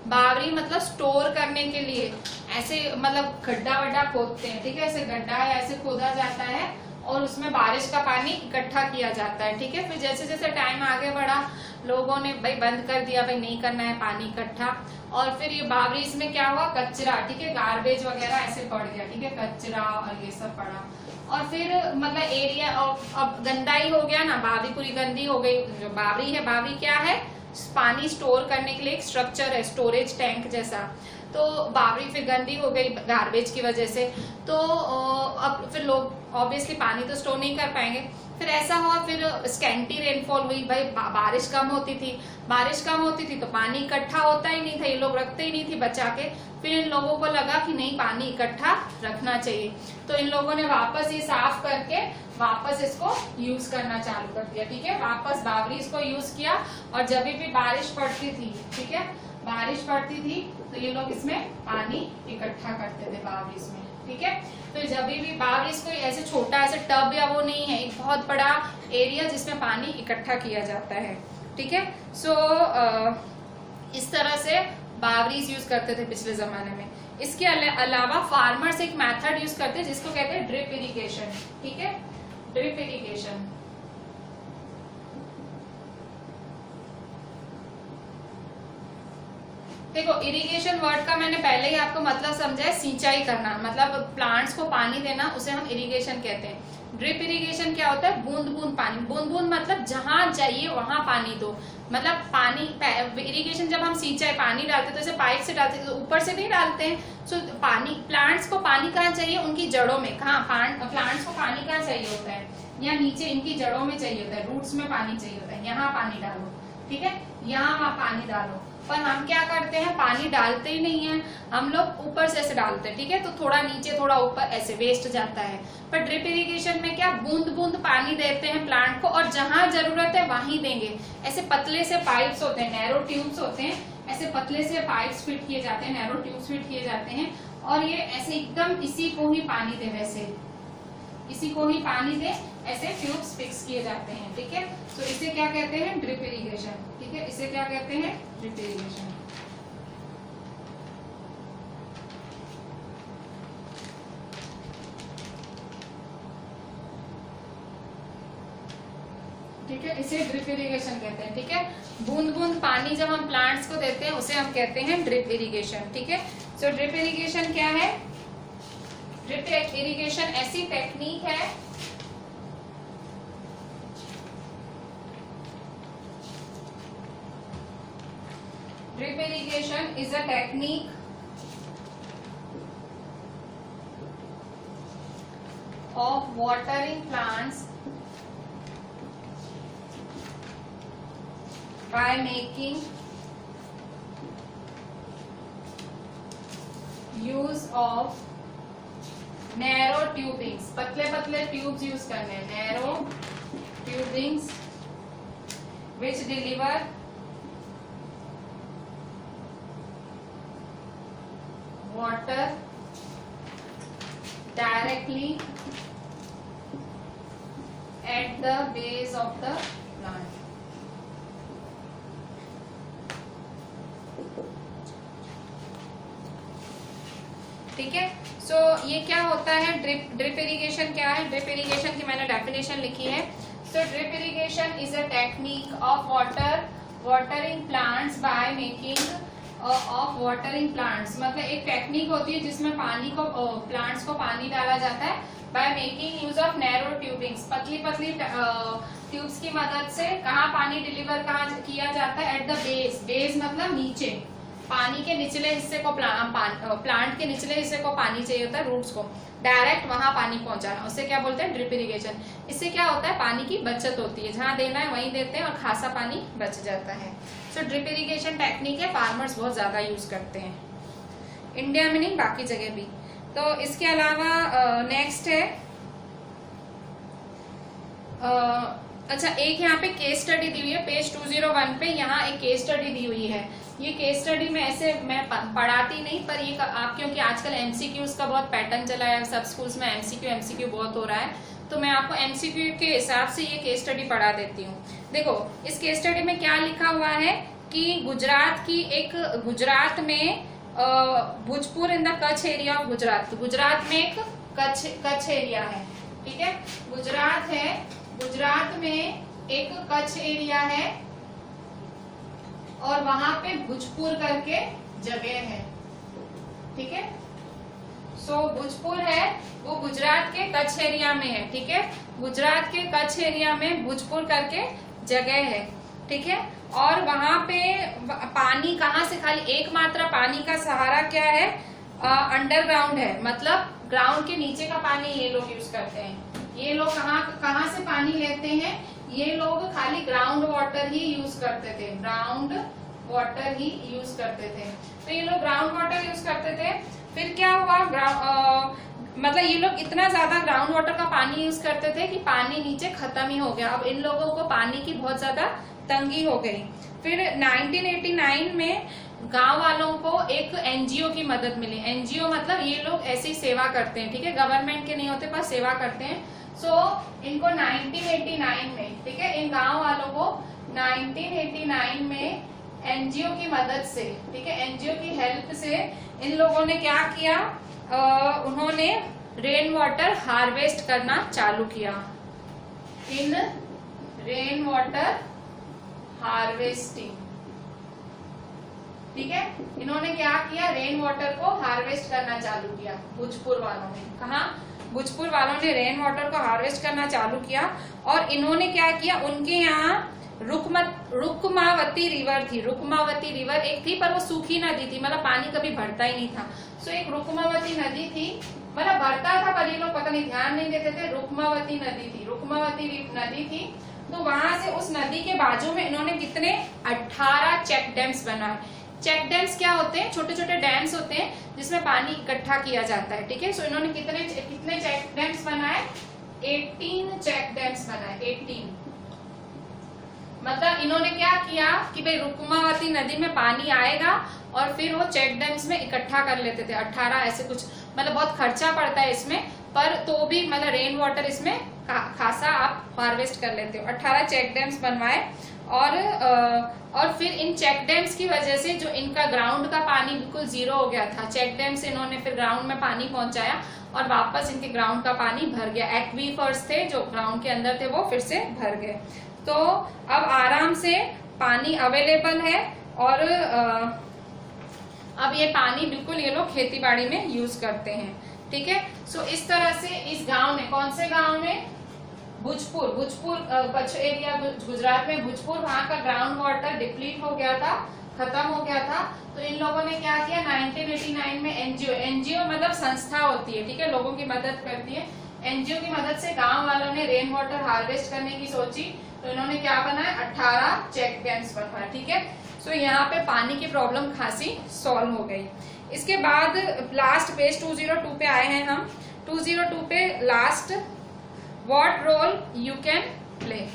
बावरी मतलब स्टोर करने के लिए ऐसे मतलब गड्ढा वड्ढा खोदते हैं। ठीक है, ऐसे गड्ढा ऐसे खोदा जाता है और उसमें बारिश का पानी इकट्ठा किया जाता है। ठीक है, फिर जैसे जैसे टाइम आगे बढ़ा लोगों ने भाई बंद कर दिया, भाई नहीं करना है पानी इकट्ठा। और फिर ये बावरीज में क्या हुआ? कचरा, ठीक है, गार्बेज वगैरह ऐसे पड़ गया। ठीक है, कचरा और ये सब पड़ा, और फिर मतलब एरिया अब गंदा ही हो गया ना, बावरी पूरी गंदी हो गई। जो बावरी है, बावरी क्या है? पानी स्टोर करने के लिए एक स्ट्रक्चर है, स्टोरेज टैंक जैसा। तो बावरी फिर गंदी हो गई गार्बेज की वजह से। तो अब फिर लोग ऑब्वियसली पानी तो स्टोर नहीं कर पाएंगे। फिर ऐसा हुआ, फिर स्कैंटी रेनफॉल हुई, भाई बारिश कम होती थी तो पानी इकट्ठा होता ही नहीं था, ये लोग रखते ही नहीं थी बचा के। फिर इन लोगों को लगा कि नहीं, पानी इकट्ठा रखना चाहिए, तो इन लोगों ने वापस ये साफ करके वापस इसको यूज करना चालू कर दिया। ठीक है, वापस बावरीज को यूज किया, और जब भी बारिश पड़ती थी, ठीक है, बारिश पड़ती थी तो ये लोग इसमें पानी इकट्ठा करते थे बावरीज में। ठीक है, तो जब भी बावरीज कोई ऐसे छोटा ऐसे टब या वो नहीं है, एक बहुत बड़ा एरिया जिसमें पानी इकट्ठा किया जाता है। ठीक है, इस तरह से बावरीज यूज करते थे पिछले जमाने में। इसके अलावा फार्मर्स एक मेथड यूज करते हैं जिसको कहते हैं ड्रिप इरिगेशन। ठीक है, ड्रिप इरिगेशन। देखो, इरिगेशन वर्ड का मैंने पहले ही आपको मतलब समझा है, सिंचाई करना, मतलब प्लांट्स को पानी देना, उसे हम इरिगेशन कहते हैं। ड्रिप इरिगेशन क्या होता है? बूंद बूंद पानी। बूंद बूंद मतलब जहां चाहिए वहां पानी दो। मतलब पानी, इरिगेशन जब हम सिंचाई पानी डालते हैं तो ऐसे पाइप से डालते हैं, तो ऊपर से नहीं डालते हैं। सो पानी, प्लांट्स को पानी कहाँ चाहिए? उनकी जड़ों में। कहाँ प्लांट्स को पानी कहाँ चाहिए होता है? या नीचे इनकी जड़ों में चाहिए होता है, रूट्स में पानी चाहिए होता है। यहाँ पानी डालो, ठीक है, यहाँ पानी डालो। पर हम क्या करते हैं, पानी डालते ही नहीं है, हम लोग ऊपर से ऐसे डालते हैं, ठीक है, तो थोड़ा नीचे थोड़ा ऊपर ऐसे वेस्ट जाता है। पर ड्रिप इरिगेशन में क्या, बूंद बूंद पानी देते हैं प्लांट को, और जहां जरूरत है वहीं देंगे। ऐसे पतले से पाइप्स होते हैं, नैरो ट्यूब्स होते हैं, ऐसे पतले से पाइप्स फिट किए जाते हैं, नैरो ट्यूब्स फिट किए जाते हैं, और ये ऐसे एकदम इसी को ही पानी दे, वैसे इसी को ही पानी दे, ऐसे ट्यूब्स फिक्स किए जाते हैं, ठीक है। तो इसे क्या कहते हैं, ड्रिप इरिगेशन, ठीक है, इसे क्या कहते हैं, ड्रिप इरिगेशन। ठीक है, इसे ड्रिप इरिगेशन कहते हैं, ठीक है। बूंद बूंद पानी जब हम प्लांट्स को देते हैं उसे हम कहते हैं ड्रिप इरिगेशन, ठीक है। सो ड्रिप इरिगेशन क्या है, ड्रिप इरिगेशन ऐसी टेक्निक है drip irrigation is a technique of watering plants by making use of narrow tubings, पतले पतले ट्यूब्स यूज करने हैं, narrow tubings which deliver water directly at the base of the plant. ठीक है, सो ये क्या होता है, ड्रिप इरिगेशन क्या है, ड्रिप इरिगेशन की मैंने डेफिनेशन लिखी है। So drip irrigation is a technique of watering plants by making of watering plants, मतलब एक टेक्निक होती है जिसमें पानी को प्लांट्स को पानी डाला जाता है by making use of narrow tubings, पतली पतली ट्यूब्स की मदद से कहाँ पानी डिलीवर कहाँ किया जाता है, एट द बेस, बेस मतलब नीचे, पानी के निचले हिस्से को प्लांट के निचले हिस्से को पानी चाहिए होता है, रूट्स को डायरेक्ट वहां पानी पहुंचाना, उसे क्या बोलते हैं, ड्रिप इरिगेशन। इससे क्या होता है, पानी की बचत होती है, जहां देना है वहीं देते हैं और खासा पानी बच जाता है। सो ड्रिप इरिगेशन टेक्निक है, फार्मर्स बहुत ज्यादा यूज करते हैं, इंडिया में नहीं बाकी जगह भी। तो इसके अलावा नेक्स्ट है अच्छा, एक यहाँ पे केस स्टडी दी हुई है पेज 201 पे, यहाँ एक केस स्टडी दी हुई है। ये केस स्टडी में ऐसे मैं पढ़ाती नहीं, पर ये आप क्योंकि आजकल एमसीक्यूज का बहुत पैटर्न चला है, सब स्कूल्स में एमसीक्यू बहुत हो रहा है, तो मैं आपको एमसीक्यू के हिसाब से ये केस स्टडी पढ़ा देती हूँ। देखो इस केस स्टडी में क्या लिखा हुआ है कि गुजरात में Bhojpur in the Kutch area of Gujarat में एक कच्छ एरिया है, ठीक है, गुजरात में एक कच्छ एरिया है और वहां पे भोजपुर करके जगह है, ठीक है। सो भोजपुर है वो गुजरात के कच्छ एरिया में है, ठीक है, गुजरात के कच्छ एरिया में भोजपुर करके जगह है, ठीक है। और वहां पे पानी कहाँ से, खाली एकमात्र पानी का सहारा क्या है, अंडरग्राउंड है, मतलब ग्राउंड के नीचे का पानी ये लोग यूज करते हैं। ये लोग कहाँ से पानी लेते हैं, ये लोग खाली ग्राउंड वाटर ही यूज करते थे, ग्राउंड वाटर ही यूज करते थे। तो ये लोग ग्राउंड वाटर यूज करते थे, फिर क्या हुआ, मतलब ये लोग इतना ज्यादा ग्राउंड वाटर का पानी यूज करते थे कि पानी नीचे खत्म ही हो गया। अब इन लोगों को पानी की बहुत ज्यादा तंगी हो गई। फिर 1989 में गांव वालों को एक एनजीओ की मदद मिली। एनजीओ मतलब ये लोग ऐसी सेवा करते हैं, ठीक है, गवर्नमेंट के नहीं होते पर सेवा करते हैं। सो इनको 1989 में, ठीक है, इन गांव वालों को 1989 में एनजीओ की मदद से, ठीक है, एनजीओ की हेल्प से इन लोगों ने क्या किया, उन्होंने रेन वाटर हार्वेस्ट करना चालू किया। इन रेन वाटर हार्वेस्टिंग, ठीक है, इन्होंने क्या किया, रेन वाटर को हार्वेस्ट करना चालू किया। भोजपुर वालों ने, कहा, भोजपुर वालों ने रेन वाटर को हार्वेस्ट करना चालू किया। और इन्होंने क्या किया, उनके यहाँ रुकमावती रिवर थी। रुकमावती रिवर एक थी पर वो सूखी नदी थी, मतलब पानी कभी भरता ही नहीं था। सो एक रुकमावती नदी थी, मतलब भरता था पर ये लोग पता नहीं ध्यान नहीं देते थे। रुकमावती नदी थी, रुकमावती नदी थी। तो वहां से उस नदी के बाजू में इन्होंने कितने 18 चेक डैम्स बनाए। चेक डैम्स क्या होते हैं? छोटे छोटे डैम्स होते हैं जिसमें पानी इकट्ठा किया जाता है, ठीक है। सो इन्होंने कितने चेक डैम्स बनाए? 18 चेक डैम्स बनाए, 18। मतलब इन्होंने क्या किया कि भाई रुक्मावती नदी में पानी आएगा और फिर वो चेक डैम्स में इकट्ठा कर लेते थे 18 ऐसे कुछ। मतलब बहुत खर्चा पड़ता है इसमें, पर तो भी मतलब रेन वाटर इसमें खासा आप हार्वेस्ट कर लेते हो। 18 चेक डैम्स बनवाए और फिर इन चेक डैम्स की वजह से जो इनका ग्राउंड का पानी बिल्कुल जीरो हो गया था, चेक डैम से इन्होंने फिर ग्राउंड में पानी पहुंचाया और वापस इनके ग्राउंड का पानी भर गया। एक्वीफर्स थे जो ग्राउंड के अंदर थे वो फिर से भर गए। तो अब आराम से पानी अवेलेबल है और अब ये पानी बिल्कुल ये लोग खेती बाड़ी में यूज करते हैं, ठीक है। सो इस तरह से इस गांव में, कौन से गांव में? भुजपुर कच्छ एरिया गुजरात में भुजपुर, वहां का ग्राउंड वाटर डिप्लीट हो गया था, खत्म हो गया था। तो इन लोगों ने क्या किया? 1989 में एनजीओ मतलब संस्था होती है, ठीक है, लोगों की मदद करती है। एनजीओ की मदद से गांव वालों ने रेन वाटर हार्वेस्ट करने की सोची, तो इन्होंने क्या बनाया? 18 चेक डैम्स बनवाया, ठीक है। सो यहाँ पे पानी की प्रॉब्लम खासी सॉल्व हो गई। इसके बाद लास्ट पेज 202 पे आए हैं हम। 202 पे last, what role you can play.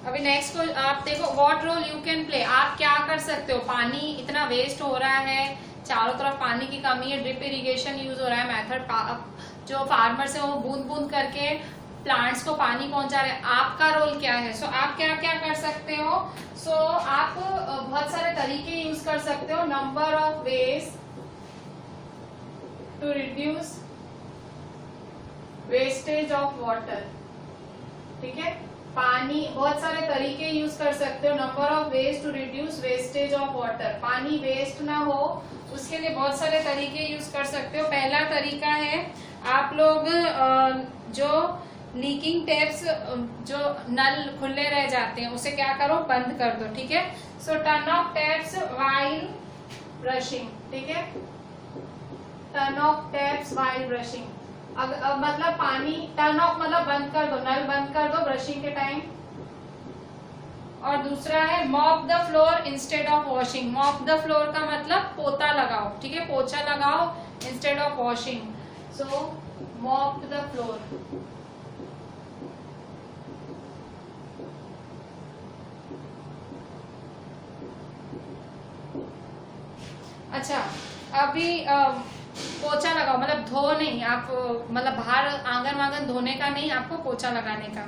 अभी नेक्स्ट को आप देखो, what role you can play, आप क्या कर सकते हो? पानी इतना वेस्ट हो रहा है, चारों तरफ पानी की कमी है, ड्रिप इरिगेशन यूज हो रहा है, मेथड जो फार्मर्स है वो बूंद बूंद करके प्लांट्स को पानी पहुंचा रहे हैं। आपका रोल क्या है? सो आप क्या क्या कर सकते हो? सो आप बहुत सारे तरीके यूज कर सकते हो। Number of ways to reduce wastage of water, ठीक है। पानी, बहुत सारे तरीके यूज कर सकते हो। Number of ways to reduce wastage of water, पानी वेस्ट ना हो उसके लिए बहुत सारे तरीके यूज कर सकते हो। पहला तरीका है, आप लोग जो लीकिंग टैप्स, जो नल खुले रह जाते हैं उसे क्या करो? बंद कर दो, ठीक है। सो turn off taps while brushing, ठीक है, turn off taps while brushing. मतलब पानी टर्न ऑफ मतलब बंद कर दो, नल बंद कर दो ब्रशिंग के टाइम। और दूसरा है mop the floor instead of washing. Mop the floor का मतलब पोता लगाओ, ठीक है, पोछा लगाओ instead of washing. So mop the floor. अच्छा, अभी पोछा लगाओ मतलब धो नहीं, आप मतलब बाहर आंगन वांगन धोने का नहीं, आपको पोछा लगाने का।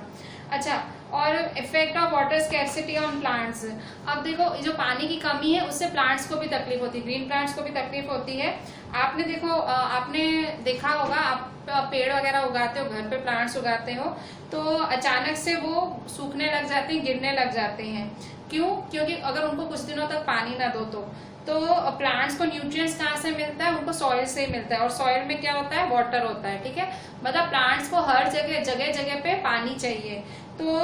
अच्छा, और effect of water scarcity on plants. अब देखो, जो पानी की कमी है उससे प्लांट्स को भी तकलीफ होती है, ग्रीन प्लांट्स को भी तकलीफ होती है। आपने देखो, आपने देखा होगा, आप पेड़ वगैरह उगाते हो, घर पे प्लांट्स उगाते हो, तो अचानक से वो सूखने लग जाते हैं, गिरने लग जाते हैं। क्यों? क्योंकि अगर उनको कुछ दिनों तक पानी ना दो तो प्लांट्स को न्यूट्रिएंट्स कहाँ से मिलता है? उनको सॉइल से ही मिलता है, और सॉइल में क्या होता है? वाटर होता है, ठीक है। मतलब प्लांट्स को हर जगह जगह जगह पे पानी चाहिए। तो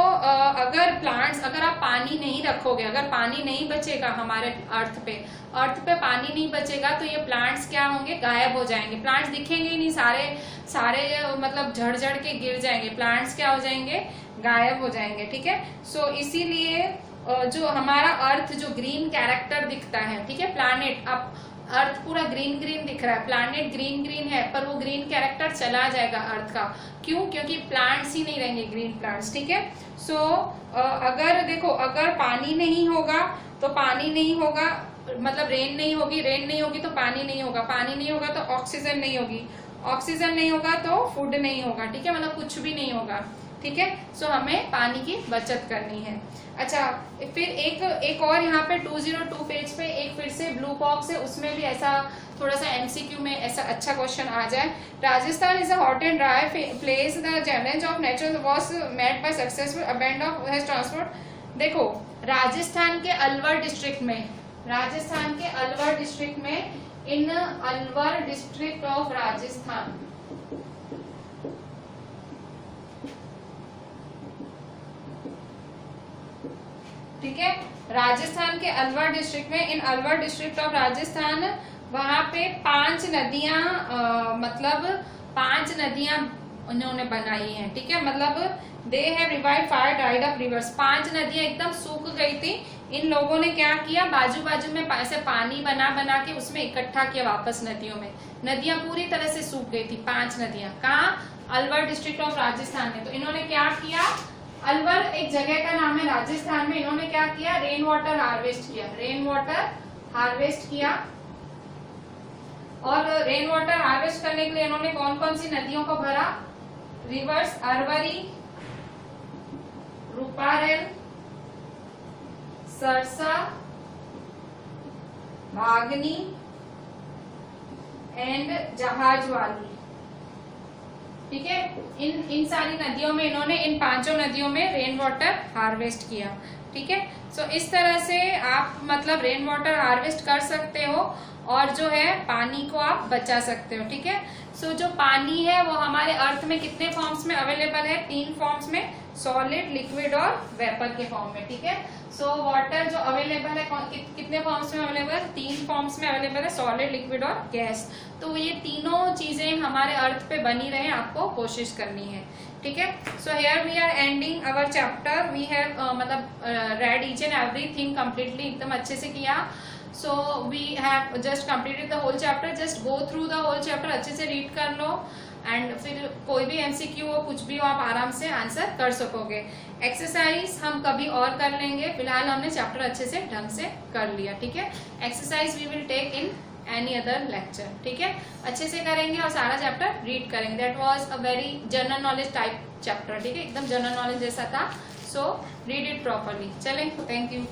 अगर आप पानी नहीं रखोगे, अगर पानी नहीं बचेगा हमारे अर्थ पे पानी नहीं बचेगा, तो ये प्लांट्स क्या होंगे? गायब हो जाएंगे, प्लांट्स दिखेंगे ही नहीं, सारे मतलब झड़ के गिर जाएंगे, प्लांट्स क्या हो जाएंगे? गायब हो जाएंगे, ठीक है। सो इसीलिए जो हमारा अर्थ जो ग्रीन कैरेक्टर दिखता है, ठीक है, प्लैनेट, अब अर्थ पूरा ग्रीन ग्रीन दिख रहा है, प्लैनेट ग्रीन ग्रीन है, पर वो ग्रीन कैरेक्टर चला जाएगा अर्थ का। क्यों? क्योंकि प्लांट्स ही नहीं रहेंगे, ग्रीन प्लांट्स, ठीक है। सो अगर देखो, अगर पानी नहीं होगा तो पानी नहीं होगा, मतलब रेन नहीं होगी तो पानी नहीं होगा, पानी नहीं होगा तो ऑक्सीजन नहीं होगी, ऑक्सीजन नहीं होगा तो फूड नहीं होगा, ठीक है, मतलब कुछ भी नहीं होगा, ठीक है। सो हमें पानी की बचत करनी है। अच्छा, फिर एक और यहाँ पे 202 पेज पे एक फिर से ब्लू बॉक्स है, उसमें भी ऐसा थोड़ा सा एमसीक्यू में ऐसा अच्छा क्वेश्चन आ जाए। Rajasthan is a hot and dry place, the challenge of nature was met by successful a band of has transport. देखो, राजस्थान के अलवर डिस्ट्रिक्ट में, in Alwar district of Rajasthan Rajasthan के अलवर डिस्ट्रिक्ट में, in Alwar district of Rajasthan, वहां पे 5 नदियां मतलब 5 नदियां उन्होंने बनाई हैं, ठीक है। मतलब they have revived 5 dried up reverse, 5 नदियां एकदम सूख गई थी। इन लोगों ने क्या किया, बाजू बाजू में ऐसे पानी बना बना के उसमें इकट्ठा किया वापस नदियों में। नदियां पूरी तरह से सूख गई थी, 5 नदियां। कहाँ? अलवर डिस्ट्रिक्ट ऑफ राजस्थान में। तो इन्होंने क्या किया, अलवर एक जगह का नाम है राजस्थान में, इन्होंने क्या किया, रेन वाटर हार्वेस्ट किया, रेन वाटर हार्वेस्ट किया। और रेन वाटर हार्वेस्ट करने के लिए इन्होंने कौन कौन सी नदियों को भरा, रिवर्स अरवरी, रूपारेल, सरसा, भागनी एंड जहाजवाली, ठीक है। इन सारी नदियों में इन्होंने, इन 5 नदियों में रेन वाटर हार्वेस्ट किया, ठीक है। सो इस तरह से आप मतलब रेन वाटर हार्वेस्ट कर सकते हो और जो है पानी को आप बचा सकते हो, ठीक है। सो जो पानी है वो हमारे अर्थ में कितने फॉर्म्स में अवेलेबल है, 3 फॉर्म्स में, सॉलिड, लिक्विड और वेपर के फॉर्म में, ठीक है। सो वाटर जो अवेलेबल है कितने फॉर्म्स में अवेलेबल है, 3 फॉर्म्स में अवेलेबल है, सॉलिड, लिक्विड और गैस। तो ये तीनों चीजें हमारे अर्थ पे बनी रहे, आपको कोशिश करनी है, ठीक है। So here we are ending our chapter. We have मतलब read each and everything completely, एकदम अच्छे से किया। So we have just completed the whole chapter. Just go through the whole chapter, अच्छे से रीड कर लो एंड फिर कोई भी एमसीक्यू हो, कुछ भी हो, आप आराम से आंसर कर सकोगे। एक्सरसाइज हम कभी और कर लेंगे, फिलहाल हमने चैप्टर अच्छे से ढंग से कर लिया, ठीक है। Exercise we will take in any other lecture, ठीक है। अच्छे से करेंगे और सारा चैप्टर रीड करेंगे। That was a very general knowledge type chapter, ठीक है, एकदम जनरल नॉलेज जैसा था। So read it properly. चलें, थैंक यू।